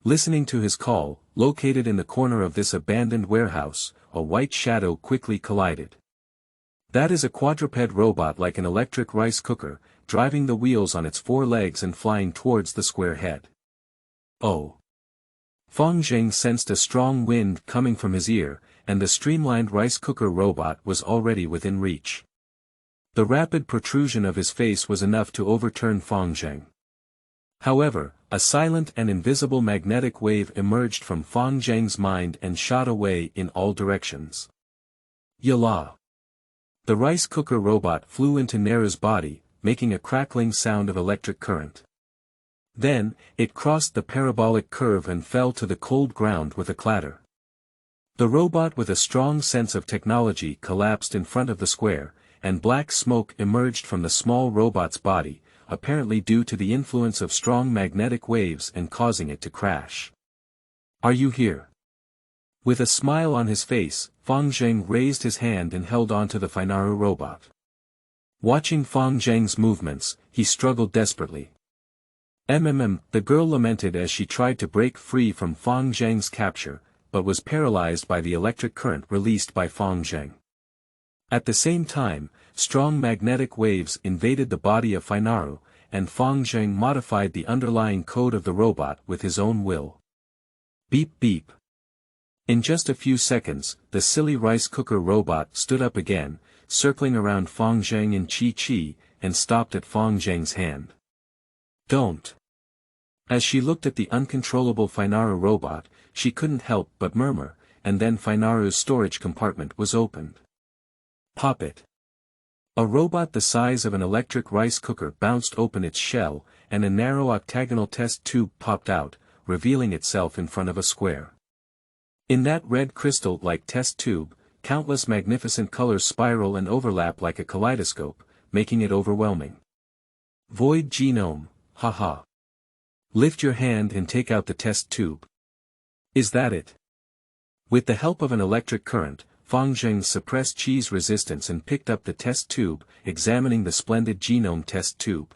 Listening to his call, located in the corner of this abandoned warehouse, a white shadow quickly collided. That is a quadruped robot like an electric rice cooker, driving the wheels on its 4 legs and flying towards the square head. Oh! Fang Zheng sensed a strong wind coming from his ear, and the streamlined rice cooker robot was already within reach. The rapid protrusion of his face was enough to overturn Fang Zheng. However, a silent and invisible magnetic wave emerged from Fang Zheng's mind and shot away in all directions. Yala! The rice cooker robot flew into Nera's body, making a crackling sound of electric current. Then, it crossed the parabolic curve and fell to the cold ground with a clatter. The robot with a strong sense of technology collapsed in front of the square, and black smoke emerged from the small robot's body, apparently due to the influence of strong magnetic waves and causing it to crash. Are you here? With a smile on his face, Fang Zheng raised his hand and held onto the Finaru robot. Watching Fang Zheng's movements, he struggled desperately. The girl lamented as she tried to break free from Fang Zheng's capture, but was paralyzed by the electric current released by Fang Zheng. At the same time, strong magnetic waves invaded the body of Finaru, and Fang Zheng modified the underlying code of the robot with his own will. Beep beep. In just a few seconds, the silly rice cooker robot stood up again, circling around Fang Zheng and Qi, and stopped at Fang Zheng's hand. Don't. As she looked at the uncontrollable Finaru robot, she couldn't help but murmur, and then Finaru's storage compartment was opened. Pop it. A robot the size of an electric rice cooker bounced open its shell, and a narrow octagonal test tube popped out, revealing itself in front of a square. In that red crystal-like test tube, countless magnificent colors spiral and overlap like a kaleidoscope, making it overwhelming. Void genome, haha. Lift your hand and take out the test tube. Is that it? With the help of an electric current, Fang Zheng suppressed Qi's resistance and picked up the test tube, examining the splendid genome test tube.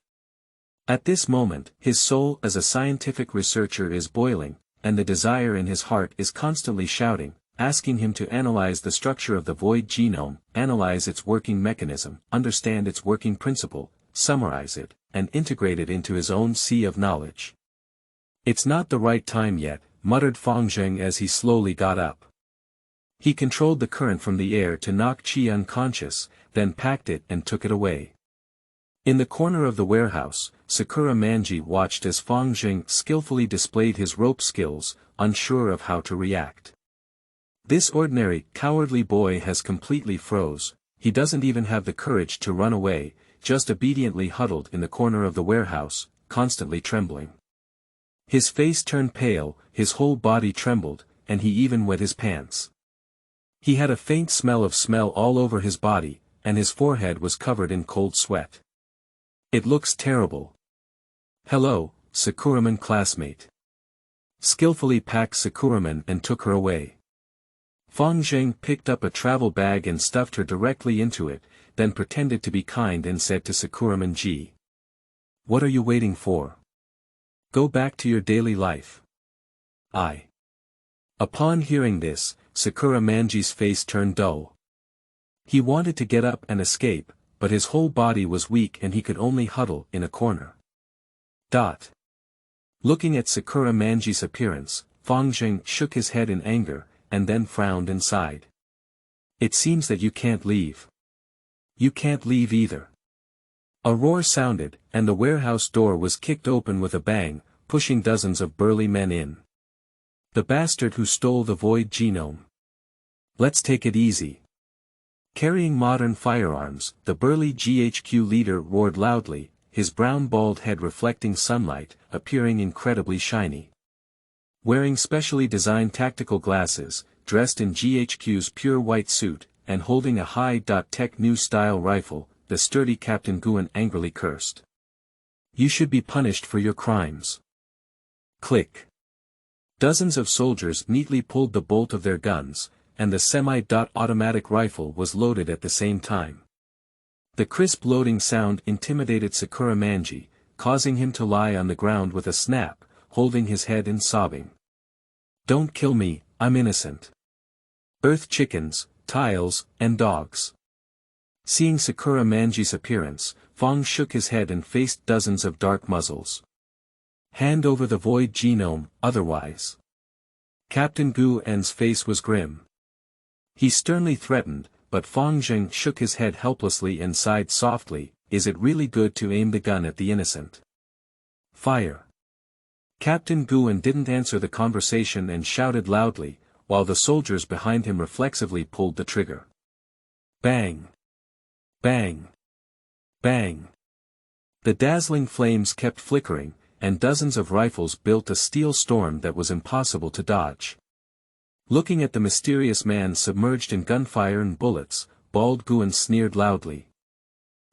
At this moment, his soul as a scientific researcher is boiling, and the desire in his heart is constantly shouting, asking him to analyze the structure of the void genome, analyze its working mechanism, understand its working principle, summarize it, and integrate it into his own sea of knowledge. "It's not the right time yet," muttered Fang Zheng as he slowly got up. He controlled the current from the air to knock Qi unconscious, then packed it and took it away. In the corner of the warehouse, Sakura Manji watched as Fang Zheng skillfully displayed his rope skills, unsure of how to react. This ordinary, cowardly boy has completely froze. He doesn't even have the courage to run away, just obediently huddled in the corner of the warehouse, constantly trembling. His face turned pale, his whole body trembled, and he even wet his pants. He had a faint smell all over his body, and his forehead was covered in cold sweat. "It looks terrible." "Hello, Sakuraman classmate." Skillfully packed Sakuraman and took her away. Fang Zheng picked up a travel bag and stuffed her directly into it, then pretended to be kind and said to Sakuraman Ji, "What are you waiting for? Go back to your daily life." Upon hearing this, Sakura Manji's face turned dull. He wanted to get up and escape, but his whole body was weak and he could only huddle in a corner. Looking at Sakura Manji's appearance, Fang Zheng shook his head in anger, and then frowned and sighed. "It seems that you can't leave. You can't leave either." A roar sounded, and the warehouse door was kicked open with a bang, pushing dozens of burly men in. "The bastard who stole the void genome. Let's take it easy." Carrying modern firearms, the burly GHQ leader roared loudly, his brown bald head reflecting sunlight, appearing incredibly shiny. Wearing specially designed tactical glasses, dressed in GHQ's pure white suit, and holding a high-tech new-style rifle, the sturdy Captain Guan angrily cursed. "You should be punished for your crimes." Click. Dozens of soldiers neatly pulled the bolt of their guns, and the semi-automatic rifle was loaded at the same time. The crisp loading sound intimidated Sakura Manji, causing him to lie on the ground with a snap, holding his head and sobbing. "Don't kill me, I'm innocent. Earth chickens, tiles, and dogs." Seeing Sakura Manji's appearance, Fang shook his head and faced dozens of dark muzzles. "Hand over the void genome, otherwise." Captain Guan's face was grim. He sternly threatened, but Fang Zheng shook his head helplessly and sighed softly, "Is it really good to aim the gun at the innocent?" "Fire." Captain Guan didn't answer the conversation and shouted loudly, while the soldiers behind him reflexively pulled the trigger. Bang! Bang! Bang! The dazzling flames kept flickering, and dozens of rifles built a steel storm that was impossible to dodge. Looking at the mysterious man submerged in gunfire and bullets, Bald Guan sneered loudly.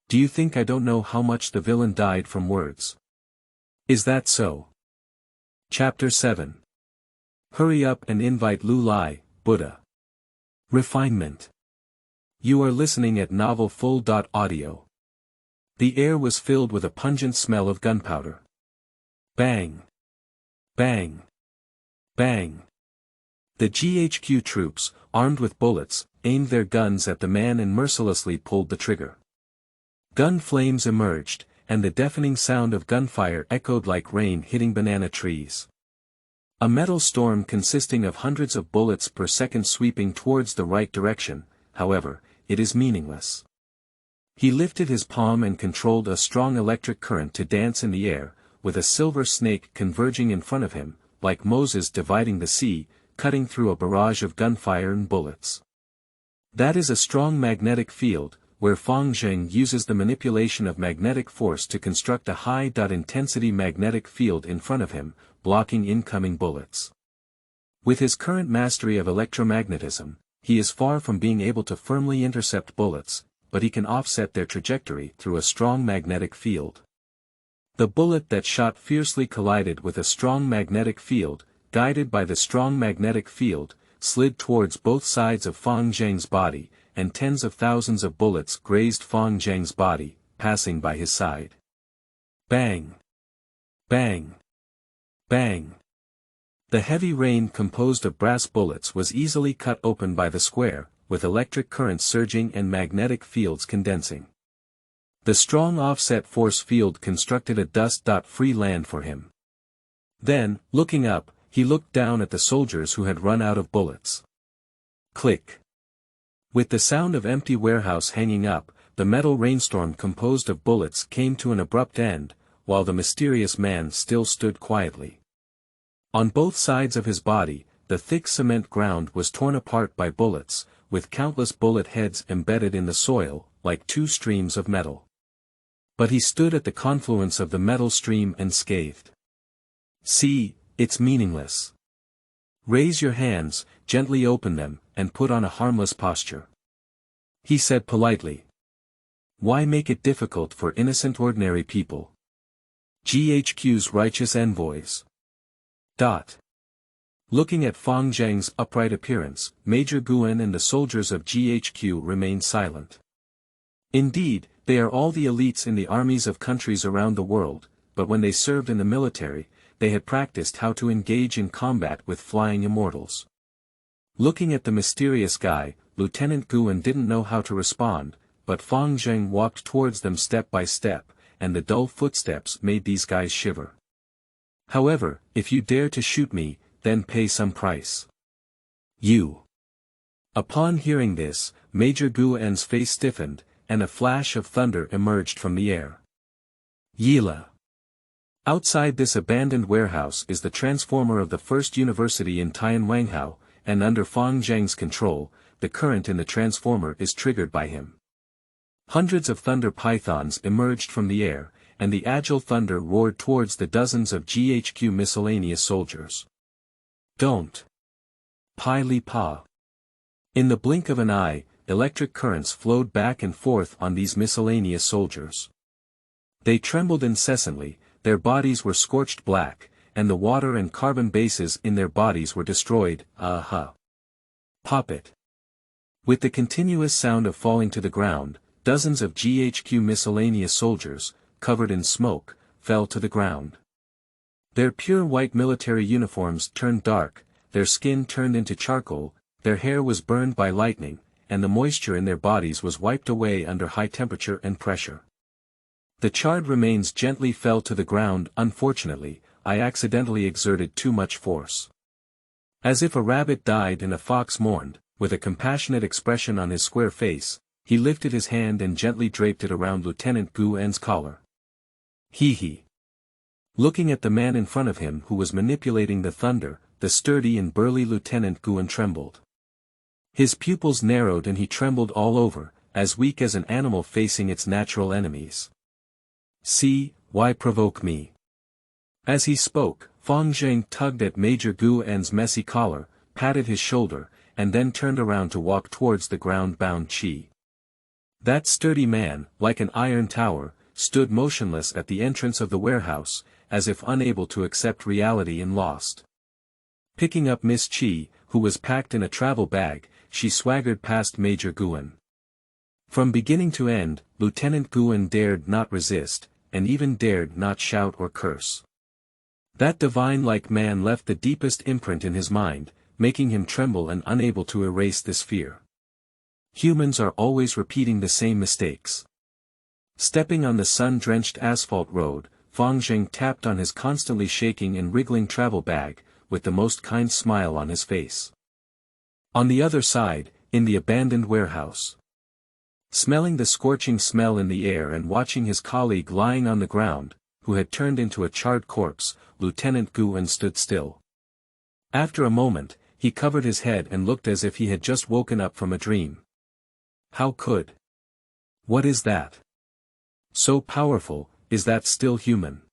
"Do you think I don't know how much the villain died from words? Is that so?" Chapter 7. Hurry up and invite Lu Lai, Buddha. Refinement. You are listening at Novel Full.audio. The air was filled with a pungent smell of gunpowder. Bang! Bang! Bang! The GHQ troops, armed with bullets, aimed their guns at the man and mercilessly pulled the trigger. Gun flames emerged, and the deafening sound of gunfire echoed like rain hitting banana trees. A metal storm consisting of hundreds of bullets per second sweeping towards the right direction, however, it is meaningless. He lifted his palm and controlled a strong electric current to dance in the air, with a silver snake converging in front of him, like Moses dividing the sea, cutting through a barrage of gunfire and bullets. That is a strong magnetic field, where Fang Zheng uses the manipulation of magnetic force to construct a high-intensity magnetic field in front of him, blocking incoming bullets. With his current mastery of electromagnetism, he is far from being able to firmly intercept bullets, but he can offset their trajectory through a strong magnetic field. The bullet that shot fiercely collided with a strong magnetic field, guided by the strong magnetic field, slid towards both sides of Fang Zheng's body, and tens of thousands of bullets grazed Fang Zheng's body, passing by his side. Bang! Bang! Bang! The heavy rain composed of brass bullets was easily cut open by the square, with electric currents surging and magnetic fields condensing. The strong offset force field constructed a dust-free land for him. Then, looking up, he looked down at the soldiers who had run out of bullets. Click. With the sound of empty warehouse hanging up, the metal rainstorm composed of bullets came to an abrupt end, while the mysterious man still stood quietly. On both sides of his body, the thick cement ground was torn apart by bullets, with countless bullet heads embedded in the soil, like two streams of metal. But he stood at the confluence of the metal stream and scathed. "See, it's meaningless. Raise your hands, gently open them, and put on a harmless posture," he said politely. "Why make it difficult for innocent ordinary people? GHQ's righteous envoys." Looking at Fang Zheng's upright appearance, Major Guan and the soldiers of GHQ remained silent. Indeed, they are all the elites in the armies of countries around the world, but when they served in the military, they had practiced how to engage in combat with flying immortals. Looking at the mysterious guy, Lieutenant Guan didn't know how to respond, but Fang Zheng walked towards them step by step, and the dull footsteps made these guys shiver. "However, if you dare to shoot me, then pay some price. You." Upon hearing this, Major Guan's face stiffened, and a flash of thunder emerged from the air. Yila. Outside this abandoned warehouse is the transformer of the first university in Tianwanghao, and under Fang Zheng's control, the current in the transformer is triggered by him. Hundreds of thunder pythons emerged from the air, and the agile thunder roared towards the dozens of GHQ miscellaneous soldiers. "Don't. Pai Li Pa." In the blink of an eye, electric currents flowed back and forth on these miscellaneous soldiers. They trembled incessantly, their bodies were scorched black, and the water and carbon bases in their bodies were destroyed. Pop it. With the continuous sound of falling to the ground, dozens of GHQ miscellaneous soldiers, covered in smoke, fell to the ground. Their pure white military uniforms turned dark, their skin turned into charcoal, their hair was burned by lightning, and the moisture in their bodies was wiped away under high temperature and pressure. The charred remains gently fell to the ground. "Unfortunately, I accidentally exerted too much force." As if a rabbit died and a fox mourned, with a compassionate expression on his square face, he lifted his hand and gently draped it around Lieutenant Guan's collar. He. Looking at the man in front of him who was manipulating the thunder, the sturdy and burly Lieutenant Guan trembled. His pupils narrowed and he trembled all over, as weak as an animal facing its natural enemies. "See, why provoke me?" As he spoke, Fang Zheng tugged at Major Guan's messy collar, patted his shoulder, and then turned around to walk towards the ground-bound Qi. That sturdy man, like an iron tower, stood motionless at the entrance of the warehouse, as if unable to accept reality and lost. Picking up Miss Qi, who was packed in a travel bag, she swaggered past Major Guan. From beginning to end, Lieutenant Guan dared not resist, and even dared not shout or curse. That divine-like man left the deepest imprint in his mind, making him tremble and unable to erase this fear. Humans are always repeating the same mistakes. Stepping on the sun-drenched asphalt road, Fang Zheng tapped on his constantly shaking and wriggling travel bag, with the most kind smile on his face. On the other side, in the abandoned warehouse. Smelling the scorching smell in the air and watching his colleague lying on the ground, who had turned into a charred corpse, Lieutenant Guan stood still. After a moment, he covered his head and looked as if he had just woken up from a dream. How could? What is that? So powerful, is that still human?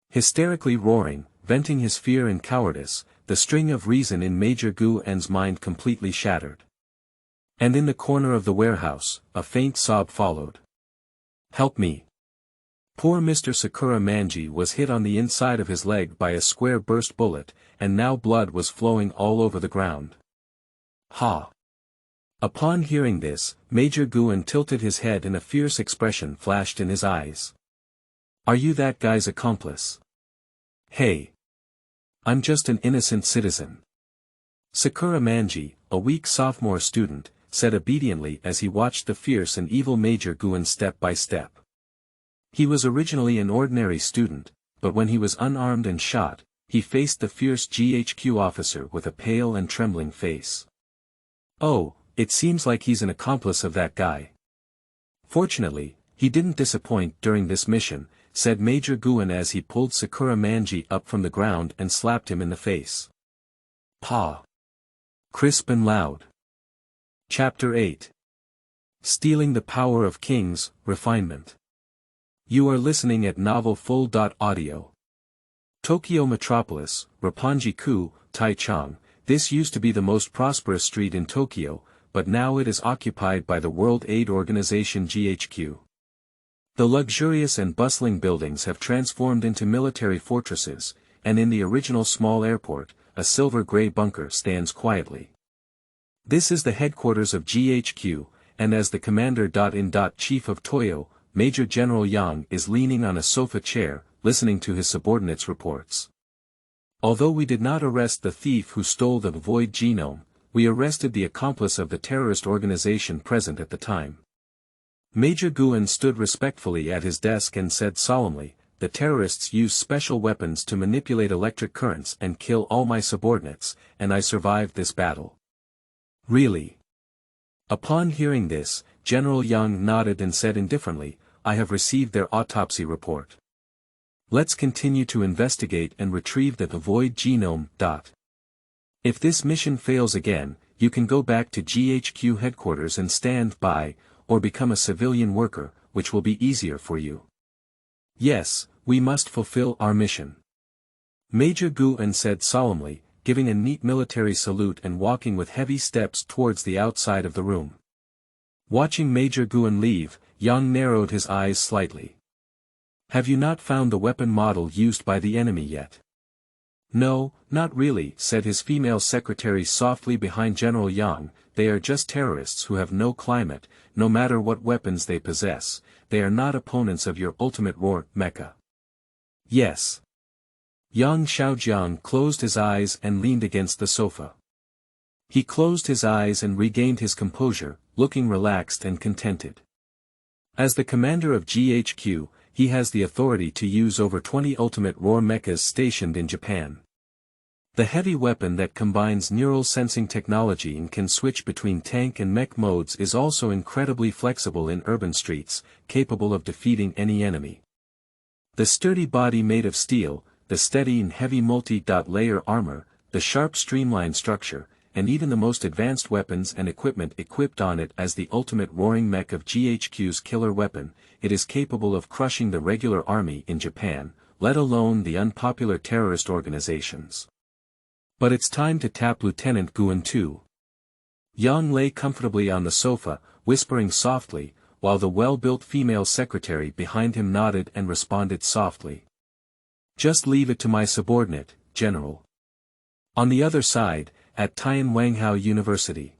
Hysterically roaring, venting his fear and cowardice, the string of reason in Major Guan's mind completely shattered. And in the corner of the warehouse, a faint sob followed. "Help me." Poor Mr. Sakura Manji was hit on the inside of his leg by a square burst bullet, and now blood was flowing all over the ground. Ha! Upon hearing this, Major Guan tilted his head and a fierce expression flashed in his eyes. "Are you that guy's accomplice?" "Hey! I'm just an innocent citizen. Sakura Manji, a weak sophomore student, said obediently as he watched the fierce and evil Major Guin step by step. He was originally an ordinary student, but when he was unarmed and shot, he faced the fierce GHQ officer with a pale and trembling face. Oh, it seems like he's an accomplice of that guy. Fortunately, he didn't disappoint during this mission, said Major Guin as he pulled Sakura Manji up from the ground and slapped him in the face. Pa! Crisp and loud. Chapter 8. Stealing the Power of Kings, Refinement. You are listening at novelfull.audio. Tokyo Metropolis, Roppongi-ku, Taichung. This used to be the most prosperous street in Tokyo, but now it is occupied by the World Aid Organization GHQ. The luxurious and bustling buildings have transformed into military fortresses, and in the original small airport, a silver-gray bunker stands quietly. This is the headquarters of GHQ, and as the Commander-in-Chief of Toyo, Major General Yang is leaning on a sofa chair, listening to his subordinates' reports. Although we did not arrest the thief who stole the void genome, we arrested the accomplice of the terrorist organization present at the time. Major Guin stood respectfully at his desk and said solemnly, the terrorists used special weapons to manipulate electric currents and kill all my subordinates, and I survived this battle. Really? Upon hearing this, General Yang nodded and said indifferently, I have received their autopsy report. Let's continue to investigate and retrieve the void genome. If this mission fails again, you can go back to GHQ headquarters and stand by, or become a civilian worker, which will be easier for you. Yes, we must fulfill our mission. Major Guin said solemnly, giving a neat military salute and walking with heavy steps towards the outside of the room. Watching Major Guin leave, Yang narrowed his eyes slightly. Have you not found the weapon model used by the enemy yet? No, not really, said his female secretary softly behind General Yang, they are just terrorists who have no climate, no matter what weapons they possess, they are not opponents of your ultimate war, mecha. Yes. Yang Xiaojiang closed his eyes and leaned against the sofa. He closed his eyes and regained his composure, looking relaxed and contented. As the commander of GHQ, he has the authority to use over 20 ultimate roar mechas stationed in Japan. The heavy weapon that combines neural sensing technology and can switch between tank and mech modes is also incredibly flexible in urban streets, capable of defeating any enemy. The sturdy body made of steel, the steady and heavy multi-layer armor, the sharp streamlined structure, and even the most advanced weapons and equipment equipped on it as the ultimate roaring mech of GHQ's killer weapon, it is capable of crushing the regular army in Japan, let alone the unpopular terrorist organizations. But it's time to tap Lieutenant Guin too. Yang lay comfortably on the sofa, whispering softly, while the well-built female secretary behind him nodded and responded softly. Just leave it to my subordinate, General. On the other side, at Tianwanghao University.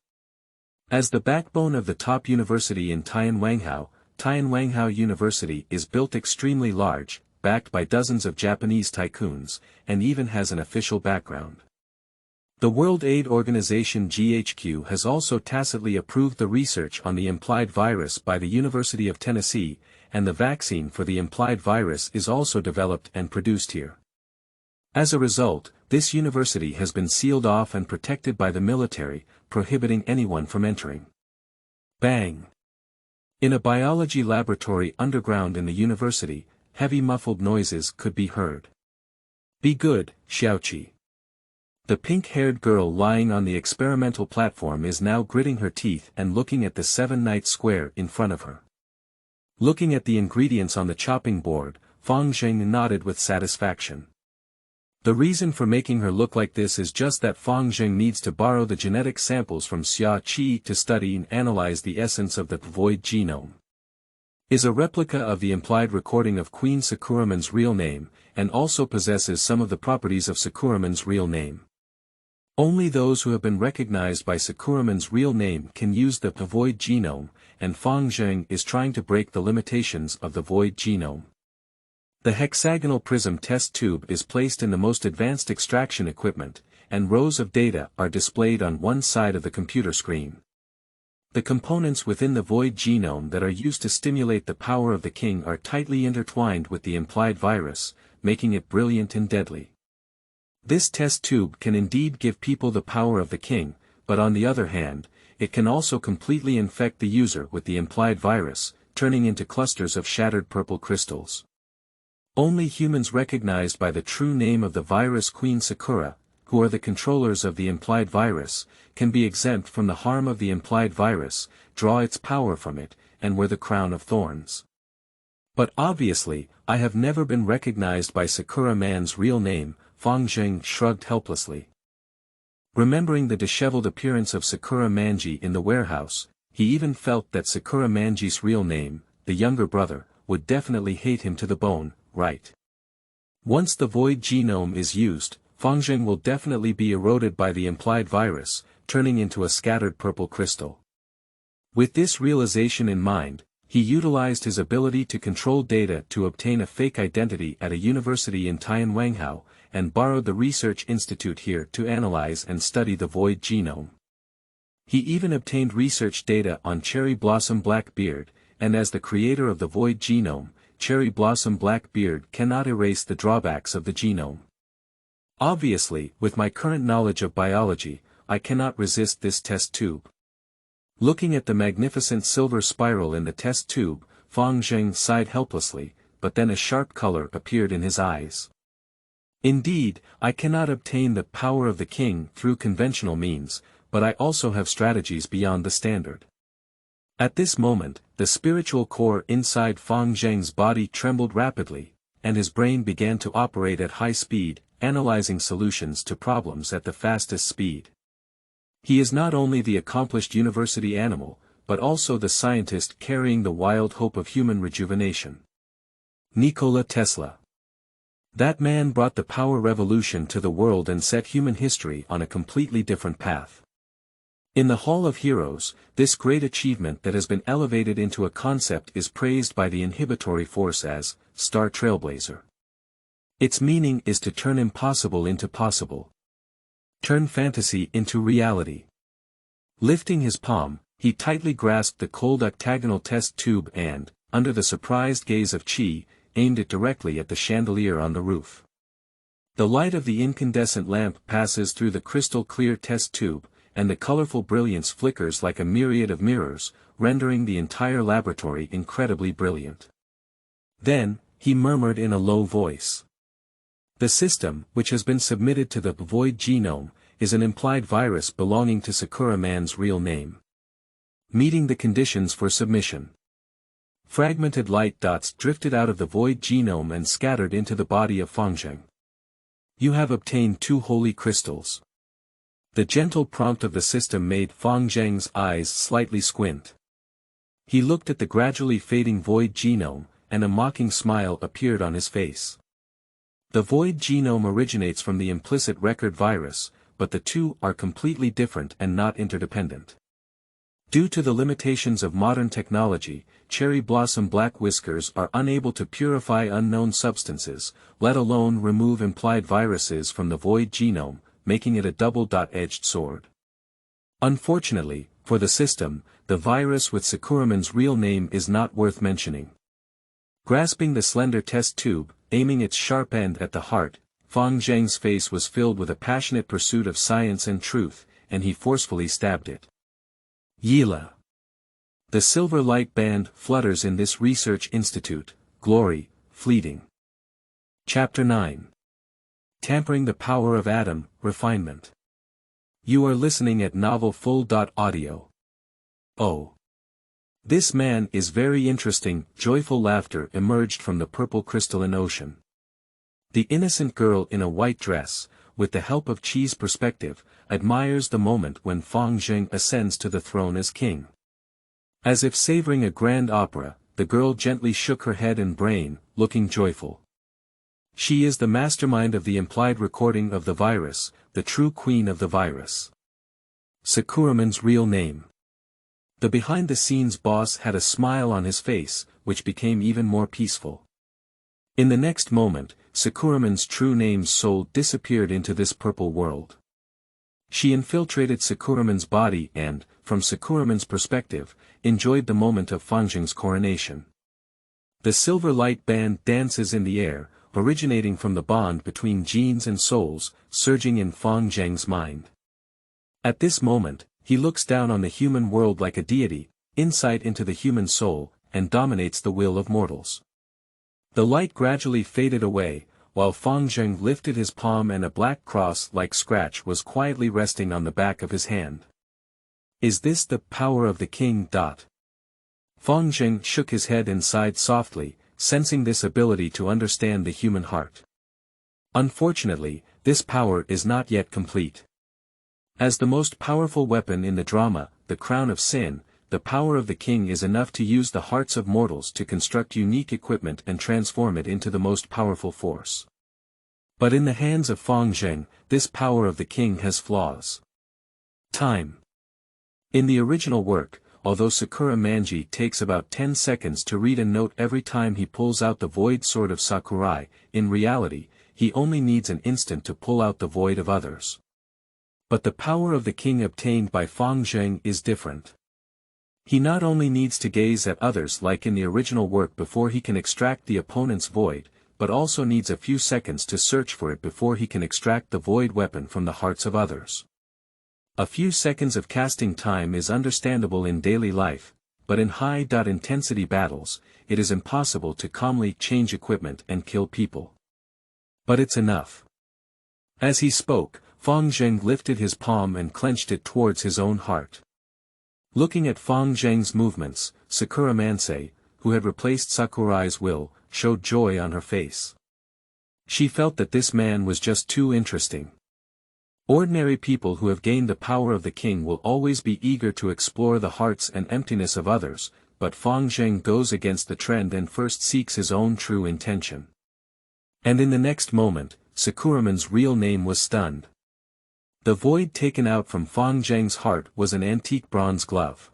As the backbone of the top university in Tianwanghao, Tianwanghao University is built extremely large, backed by dozens of Japanese tycoons, and even has an official background. The World Aid Organization GHQ has also tacitly approved the research on the implied virus by the University of Tennessee, and the vaccine for the implied virus is also developed and produced here. As a result, this university has been sealed off and protected by the military, prohibiting anyone from entering. Bang! In a biology laboratory underground in the university, heavy muffled noises could be heard. Be good, Xiaoqi. The pink-haired girl lying on the experimental platform is now gritting her teeth and looking at the 7-night square in front of her. Looking at the ingredients on the chopping board, Fang Zheng nodded with satisfaction. The reason for making her look like this is just that Fang Zheng needs to borrow the genetic samples from Xia Qi to study and analyze the essence of the void genome. Is a replica of the implied recording of Queen Sakuraman's real name, and also possesses some of the properties of Sakuraman's real name. Only those who have been recognized by Sakuraman's real name can use the void genome, and Fang Zheng is trying to break the limitations of the void genome. The hexagonal prism test tube is placed in the most advanced extraction equipment, and rows of data are displayed on one side of the computer screen. The components within the void genome that are used to stimulate the power of the king are tightly intertwined with the implied virus, making it brilliant and deadly. This test tube can indeed give people the power of the king, but on the other hand, it can also completely infect the user with the implied virus, turning into clusters of shattered purple crystals. Only humans recognized by the true name of the virus Queen Sakura, who are the controllers of the implied virus, can be exempt from the harm of the implied virus, draw its power from it, and wear the crown of thorns. But obviously, I have never been recognized by Sakura Man's real name. Fang Zheng shrugged helplessly. Remembering the disheveled appearance of Sakura Manji in the warehouse, he even felt that Sakura Manji's real name, the younger brother, would definitely hate him to the bone, right? Once the void genome is used, Fang Zheng will definitely be eroded by the implied virus, turning into a scattered purple crystal. With this realization in mind, he utilized his ability to control data to obtain a fake identity at a university in Tianwanghao, and borrowed the research institute here to analyze and study the void genome. He even obtained research data on Cherry Blossom Blackbeard, and as the creator of the void genome, Cherry Blossom Blackbeard cannot erase the drawbacks of the genome. Obviously, with my current knowledge of biology, I cannot resist this test tube. Looking at the magnificent silver spiral in the test tube, Fang Zheng sighed helplessly, but then a sharp color appeared in his eyes. Indeed, I cannot obtain the power of the king through conventional means, but I also have strategies beyond the standard. At this moment, the spiritual core inside Fang Zheng's body trembled rapidly, and his brain began to operate at high speed, analyzing solutions to problems at the fastest speed. He is not only the accomplished university animal, but also the scientist carrying the wild hope of human rejuvenation. Nikola Tesla. That man brought the power revolution to the world and set human history on a completely different path. In the Hall of Heroes, this great achievement that has been elevated into a concept is praised by the inhibitory force as Star Trailblazer. Its meaning is to turn impossible into possible. Turn fantasy into reality. Lifting his palm, he tightly grasped the cold octagonal test tube and, under the surprised gaze of Qi, aimed it directly at the chandelier on the roof. The light of the incandescent lamp passes through the crystal-clear test tube, and the colorful brilliance flickers like a myriad of mirrors, rendering the entire laboratory incredibly brilliant. Then, he murmured in a low voice. The system, which has been submitted to the void genome, is an implied virus belonging to Sakura Man's real name. Meeting the conditions for submission. Fragmented light dots drifted out of the void genome and scattered into the body of Fang Zheng. You have obtained 2 holy crystals. The gentle prompt of the system made Fang Zheng's eyes slightly squint. He looked at the gradually fading void genome, and a mocking smile appeared on his face. The void genome originates from the implicit record virus, but the two are completely different and not interdependent. Due to the limitations of modern technology, Cherry Blossom Black Whiskers are unable to purify unknown substances, let alone remove implied viruses from the void genome, making it a double-edged sword. Unfortunately, for the system, the virus with Sakuraman's real name is not worth mentioning. Grasping the slender test tube, aiming its sharp end at the heart, Fang Zheng's face was filled with a passionate pursuit of science and truth, and he forcefully stabbed it. Yila. The silver light band flutters in this research institute, glory, fleeting. Chapter 9. Tampering the Power of Atom, Refinement. You are listening at novelfull.audio. Oh. This man is very interesting. Joyful laughter emerged from the purple crystalline ocean. The innocent girl in a white dress, with the help of Qi's perspective, admires the moment when Fang Zheng ascends to the throne as king. As if savoring a grand opera, the girl gently shook her head and brain, looking joyful. She is the mastermind of the implied recording of the virus, the true queen of the virus. Sakuraman's real name. The behind-the-scenes boss had a smile on his face, which became even more peaceful. In the next moment, Sakuraman's true name's soul disappeared into this purple world. She infiltrated Sakuraman's body and, from Sakuraman's perspective, enjoyed the moment of Fangjing's coronation. The silver light band dances in the air, originating from the bond between genes and souls, surging in Fangjing's mind. At this moment, he looks down on the human world like a deity, insight into the human soul, and dominates the will of mortals. The light gradually faded away, while Fangjing lifted his palm and a black cross-like scratch was quietly resting on the back of his hand. Is this the power of the king? Fangjing shook his head and sighed softly, sensing this ability to understand the human heart. Unfortunately, this power is not yet complete. As the most powerful weapon in the drama, the Crown of Sin, the power of the king is enough to use the hearts of mortals to construct unique equipment and transform it into the most powerful force. But in the hands of Fangjing, this power of the king has flaws. Time. In the original work, although Sakura Manji takes about 10 seconds to read a note every time he pulls out the void sword of Sakurai, in reality, he only needs an instant to pull out the void of others. But the power of the king obtained by Fangjing is different. He not only needs to gaze at others like in the original work before he can extract the opponent's void, but also needs a few seconds to search for it before he can extract the void weapon from the hearts of others. A few seconds of casting time is understandable in daily life, but in high-intensity battles, it is impossible to calmly change equipment and kill people. But it's enough. As he spoke, Fangjing lifted his palm and clenched it towards his own heart. Looking at Fangjing's movements, Sakura Mansei, who had replaced Sakurai's will, showed joy on her face. She felt that this man was just too interesting. Ordinary people who have gained the power of the king will always be eager to explore the hearts and emptiness of others, but Fangjing goes against the trend and first seeks his own true intention. And in the next moment, Sakuraman's real name was stunned. The void taken out from Fangjing's heart was an antique bronze glove.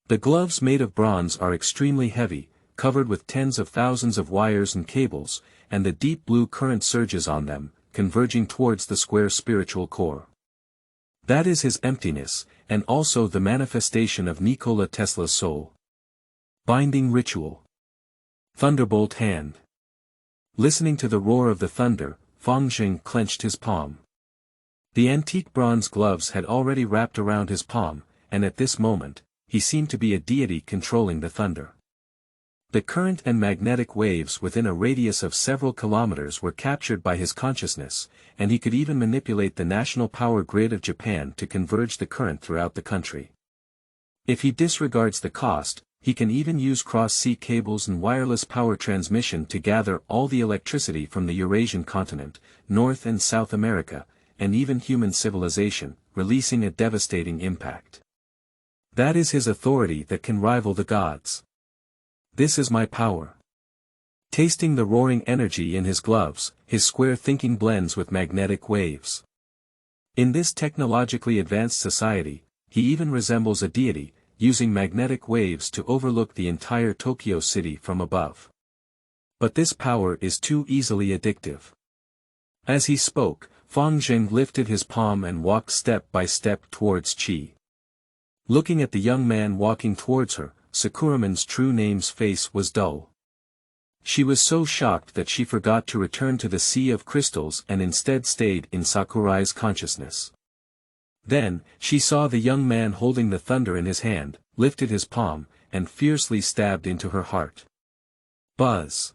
The gloves made of bronze are extremely heavy, covered with tens of thousands of wires and cables, and the deep blue current surges on them, converging towards the square spiritual core. That is his emptiness, and also the manifestation of Nikola Tesla's soul. Binding ritual. Thunderbolt hand. Listening to the roar of the thunder, Fangjing clenched his palm. The antique bronze gloves had already wrapped around his palm, and at this moment, he seemed to be a deity controlling the thunder. The current and magnetic waves within a radius of several kilometers were captured by his consciousness, and he could even manipulate the national power grid of Japan to converge the current throughout the country. If he disregards the cost, he can even use cross-sea cables and wireless power transmission to gather all the electricity from the Eurasian continent, North and South America, and even human civilization, releasing a devastating impact. That is his authority that can rival the gods. This is my power. Tasting the roaring energy in his gloves, his square thinking blends with magnetic waves. In this technologically advanced society, he even resembles a deity, using magnetic waves to overlook the entire Tokyo city from above. But this power is too easily addictive. As he spoke, Fangjing lifted his palm and walked step by step towards Qi. Looking at the young man walking towards her, Sakuraman's true name's face was dull. She was so shocked that she forgot to return to the sea of crystals and instead stayed in Sakurai's consciousness. Then, she saw the young man holding the thunder in his hand, lifted his palm, and fiercely stabbed into her heart. Buzz!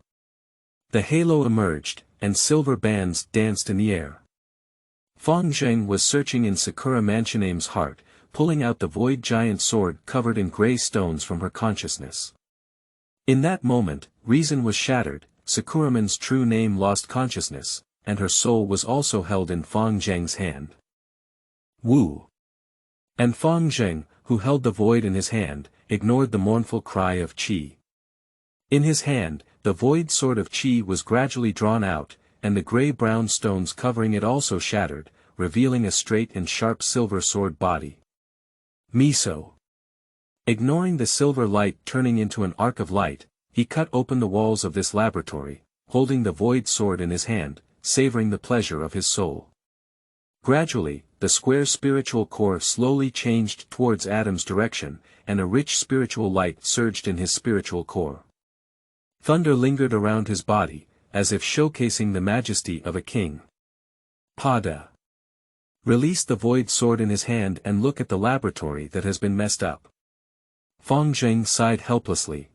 The halo emerged, and silver bands danced in the air. Fangjing was searching in Sakura Manchiname's heart, pulling out the void giant sword covered in grey stones from her consciousness. In that moment, reason was shattered, Sakuraman's true name lost consciousness, and her soul was also held in Fangjing's hand. Wu! And Fangjing, who held the void in his hand, ignored the mournful cry of Qi. In his hand, the void sword of Qi was gradually drawn out, and the grey-brown stones covering it also shattered, revealing a straight and sharp silver sword body. Miso. Ignoring the silver light turning into an arc of light, he cut open the walls of this laboratory, holding the void sword in his hand, savoring the pleasure of his soul. Gradually, the square spiritual core slowly changed towards Adam's direction, and a rich spiritual light surged in his spiritual core. Thunder lingered around his body, as if showcasing the majesty of a king. Pada. Release the void sword in his hand and look at the laboratory that has been messed up. Fang Zheng sighed helplessly.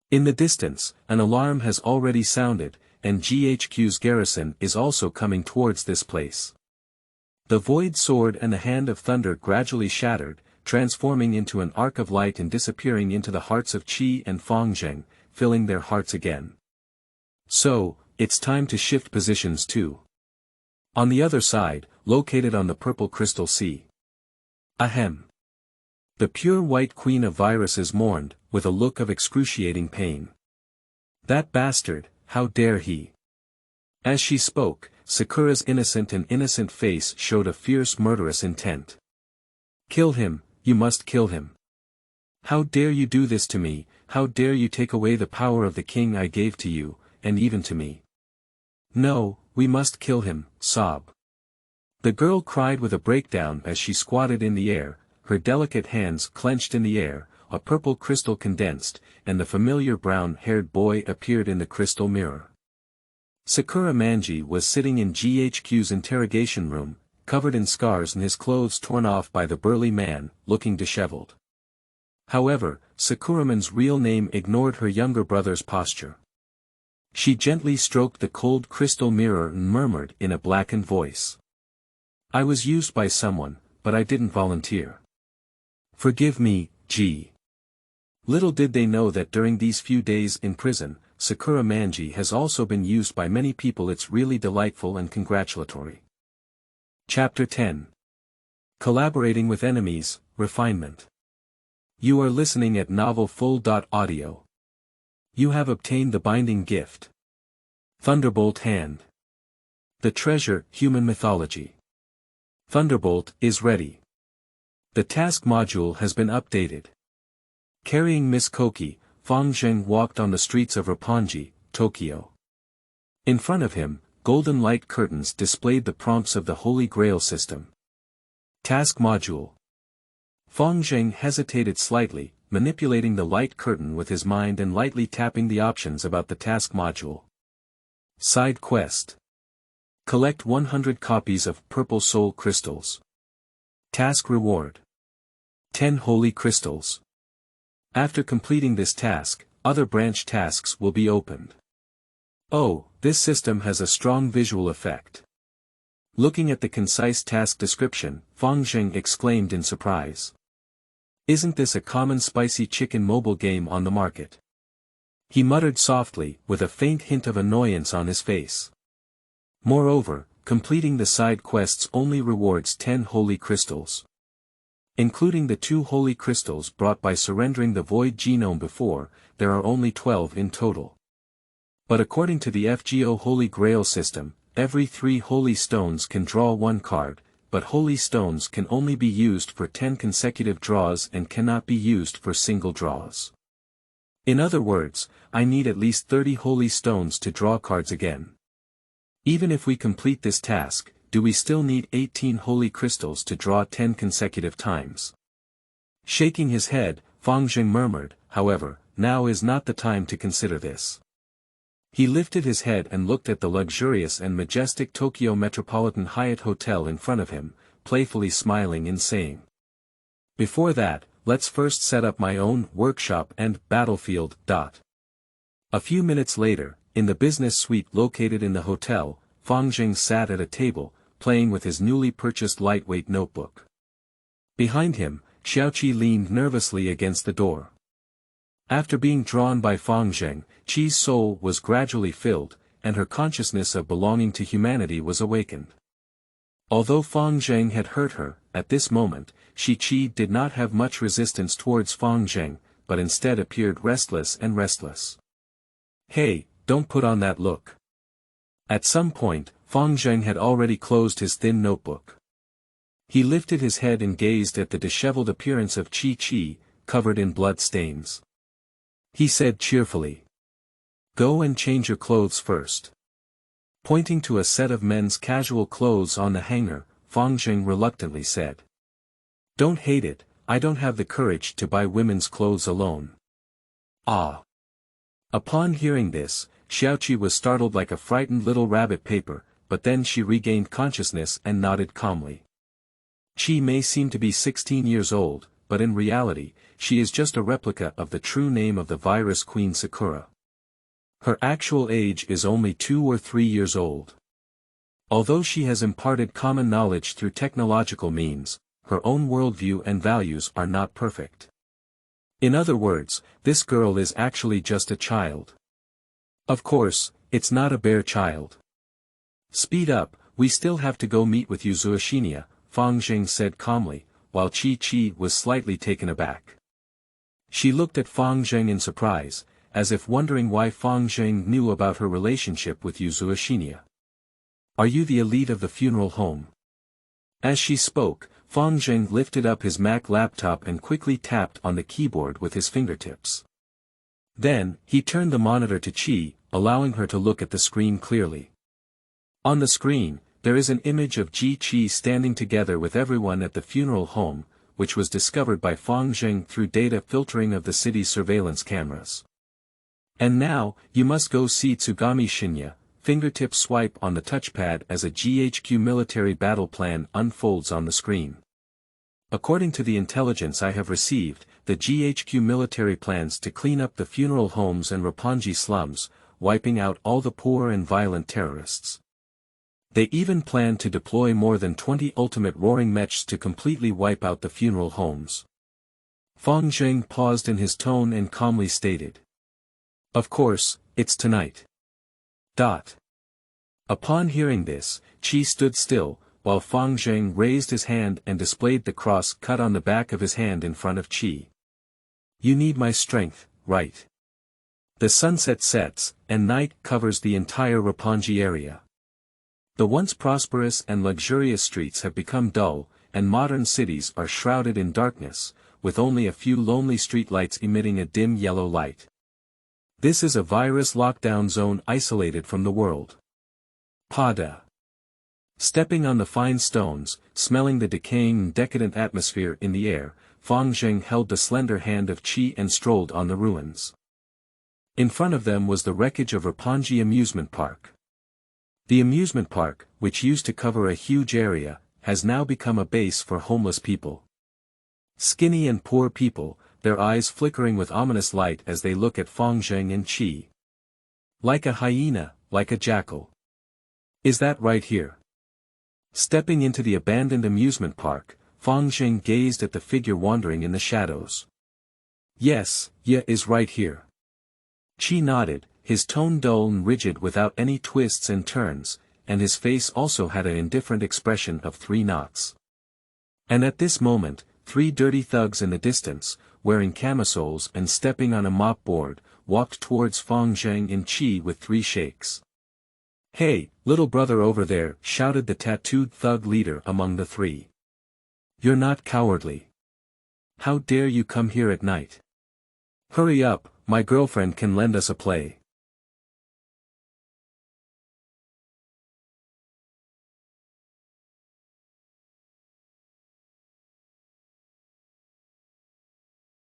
In the distance, an alarm has already sounded, and GHQ's garrison is also coming towards this place. The void sword and the hand of thunder gradually shattered, transforming into an arc of light and disappearing into the hearts of Qi and Fang Zheng, filling their hearts again. So, it's time to shift positions too. On the other side, located on the purple crystal sea. Ahem. The pure white queen of viruses mourned, with a look of excruciating pain. That bastard, how dare he? As she spoke, Sakura's innocent face showed a fierce murderous intent. Kill him, you must kill him. How dare you do this to me, how dare you take away the power of the king I gave to you, and even to me. No, we must kill him, sob. The girl cried with a breakdown as she squatted in the air, her delicate hands clenched in the air, a purple crystal condensed, and the familiar brown-haired boy appeared in the crystal mirror. Sakura Manji was sitting in GHQ's interrogation room, covered in scars and his clothes torn off by the burly man, looking disheveled. However, Sakuraman's real name ignored her younger brother's posture. She gently stroked the cold crystal mirror and murmured in a blackened voice. I was used by someone, but I didn't volunteer. Forgive me, G. Little did they know that during these few days in prison, Sakura Manji has also been used by many people. It's really delightful and congratulatory. Chapter 10. Collaborating with Enemies, Refinement. You are listening at novelfull.audio. You have obtained the binding gift. Thunderbolt Hand. The treasure, human mythology. Thunderbolt is ready. The task module has been updated. Carrying Miss Koki, Fang Zheng walked on the streets of Roppongi, Tokyo. In front of him, golden light curtains displayed the prompts of the Holy Grail system. Task module. Fang Zheng hesitated slightly, manipulating the light curtain with his mind and lightly tapping the options about the task module. Side quest. Collect 100 copies of Purple Soul Crystals. Task reward. 10 Holy Crystals. After completing this task, other branch tasks will be opened. Oh, this system has a strong visual effect. Looking at the concise task description, Fang Zheng exclaimed in surprise. Isn't this a common spicy chicken mobile game on the market? He muttered softly, with a faint hint of annoyance on his face. Moreover, completing the side quests only rewards 10 holy crystals. Including the 2 holy crystals brought by surrendering the void genome before, there are only 12 in total. But according to the FGO Holy Grail system, every 3 holy stones can draw 1 card, but holy stones can only be used for 10 consecutive draws and cannot be used for single draws. In other words, I need at least 30 holy stones to draw cards again. Even if we complete this task, do we still need 18 holy crystals to draw 10 consecutive times? Shaking his head, Fang Zheng murmured, however, now is not the time to consider this. He lifted his head and looked at the luxurious and majestic Tokyo Metropolitan Hyatt Hotel in front of him, playfully smiling and saying. Before that, let's first set up my own workshop and battlefield. A few minutes later, in the business suite located in the hotel, Fang Zheng sat at a table, playing with his newly purchased lightweight notebook. Behind him, Xiaoqi leaned nervously against the door. After being drawn by Fang Zheng, Qi's soul was gradually filled, and her consciousness of belonging to humanity was awakened. Although Fang Zheng had hurt her, at this moment, Qi did not have much resistance towards Fang Zheng, but instead appeared restless. Hey, don't put on that look. At some point, Fang Zheng had already closed his thin notebook. He lifted his head and gazed at the disheveled appearance of Qi, covered in blood stains. He said cheerfully. Go and change your clothes first. Pointing to a set of men's casual clothes on the hanger, Fang Zheng reluctantly said. Don't hate it, I don't have the courage to buy women's clothes alone. Ah. Upon hearing this, Xiaoqi was startled like a frightened little rabbit paper, but then she regained consciousness and nodded calmly. She may seem to be 16 years old, but in reality, she is just a replica of the true name of the virus queen Sakura. Her actual age is only 2 or 3 years old. Although she has imparted common knowledge through technological means, her own worldview and values are not perfect. In other words, this girl is actually just a child. Of course, it's not a bare child. Speed up, we still have to go meet with you Zuashinia, Fang Zheng said calmly, while Chi was slightly taken aback. She looked at Fang Zheng in surprise, as if wondering why Fang Zheng knew about her relationship with Zuashinia. Are you the elite of the funeral home? As she spoke, Fang Zheng lifted up his Mac laptop and quickly tapped on the keyboard with his fingertips. Then, he turned the monitor to Qi, allowing her to look at the screen clearly. On the screen, there is an image of Qi standing together with everyone at the funeral home, which was discovered by Fang Zheng through data filtering of the city's surveillance cameras. And now, you must go see Tsugami Shinya. Fingertip swipe on the touchpad as a GHQ military battle plan unfolds on the screen. According to the intelligence I have received, the GHQ military plans to clean up the funeral homes and Roppongi slums, wiping out all the poor and violent terrorists. They even plan to deploy more than 20 ultimate roaring mechs to completely wipe out the funeral homes. Fang Zheng paused in his tone and calmly stated. Of course, it's tonight. Upon hearing this, Qi stood still, while Fang Zheng raised his hand and displayed the cross cut on the back of his hand in front of Qi. You need my strength, right? The sunset sets, and night covers the entire Roppongi area. The once prosperous and luxurious streets have become dull, and modern cities are shrouded in darkness, with only a few lonely streetlights emitting a dim yellow light. This is a virus lockdown zone isolated from the world. Pada. Stepping on the fine stones, smelling the decaying and decadent atmosphere in the air, Fang Zheng held the slender hand of Qi and strolled on the ruins. In front of them was the wreckage of Roppongi amusement park. The amusement park, which used to cover a huge area, has now become a base for homeless people. Skinny and poor people, their eyes flickering with ominous light as they look at Fang Zheng and Qi. Like a hyena, like a jackal. Is that right here? Stepping into the abandoned amusement park, Fang Zheng gazed at the figure wandering in the shadows. Yes, is right here. Qi nodded, his tone dull and rigid without any twists and turns, and his face also had an indifferent expression of 3 knots. And at this moment, 3 dirty thugs in the distance, wearing camisoles and stepping on a mop-board, walked towards Fang Zheng and Qi with 3 shakes. Hey, little brother over there, shouted the tattooed thug leader among the 3. You're not cowardly. How dare you come here at night? Hurry up, my girlfriend can lend us a play.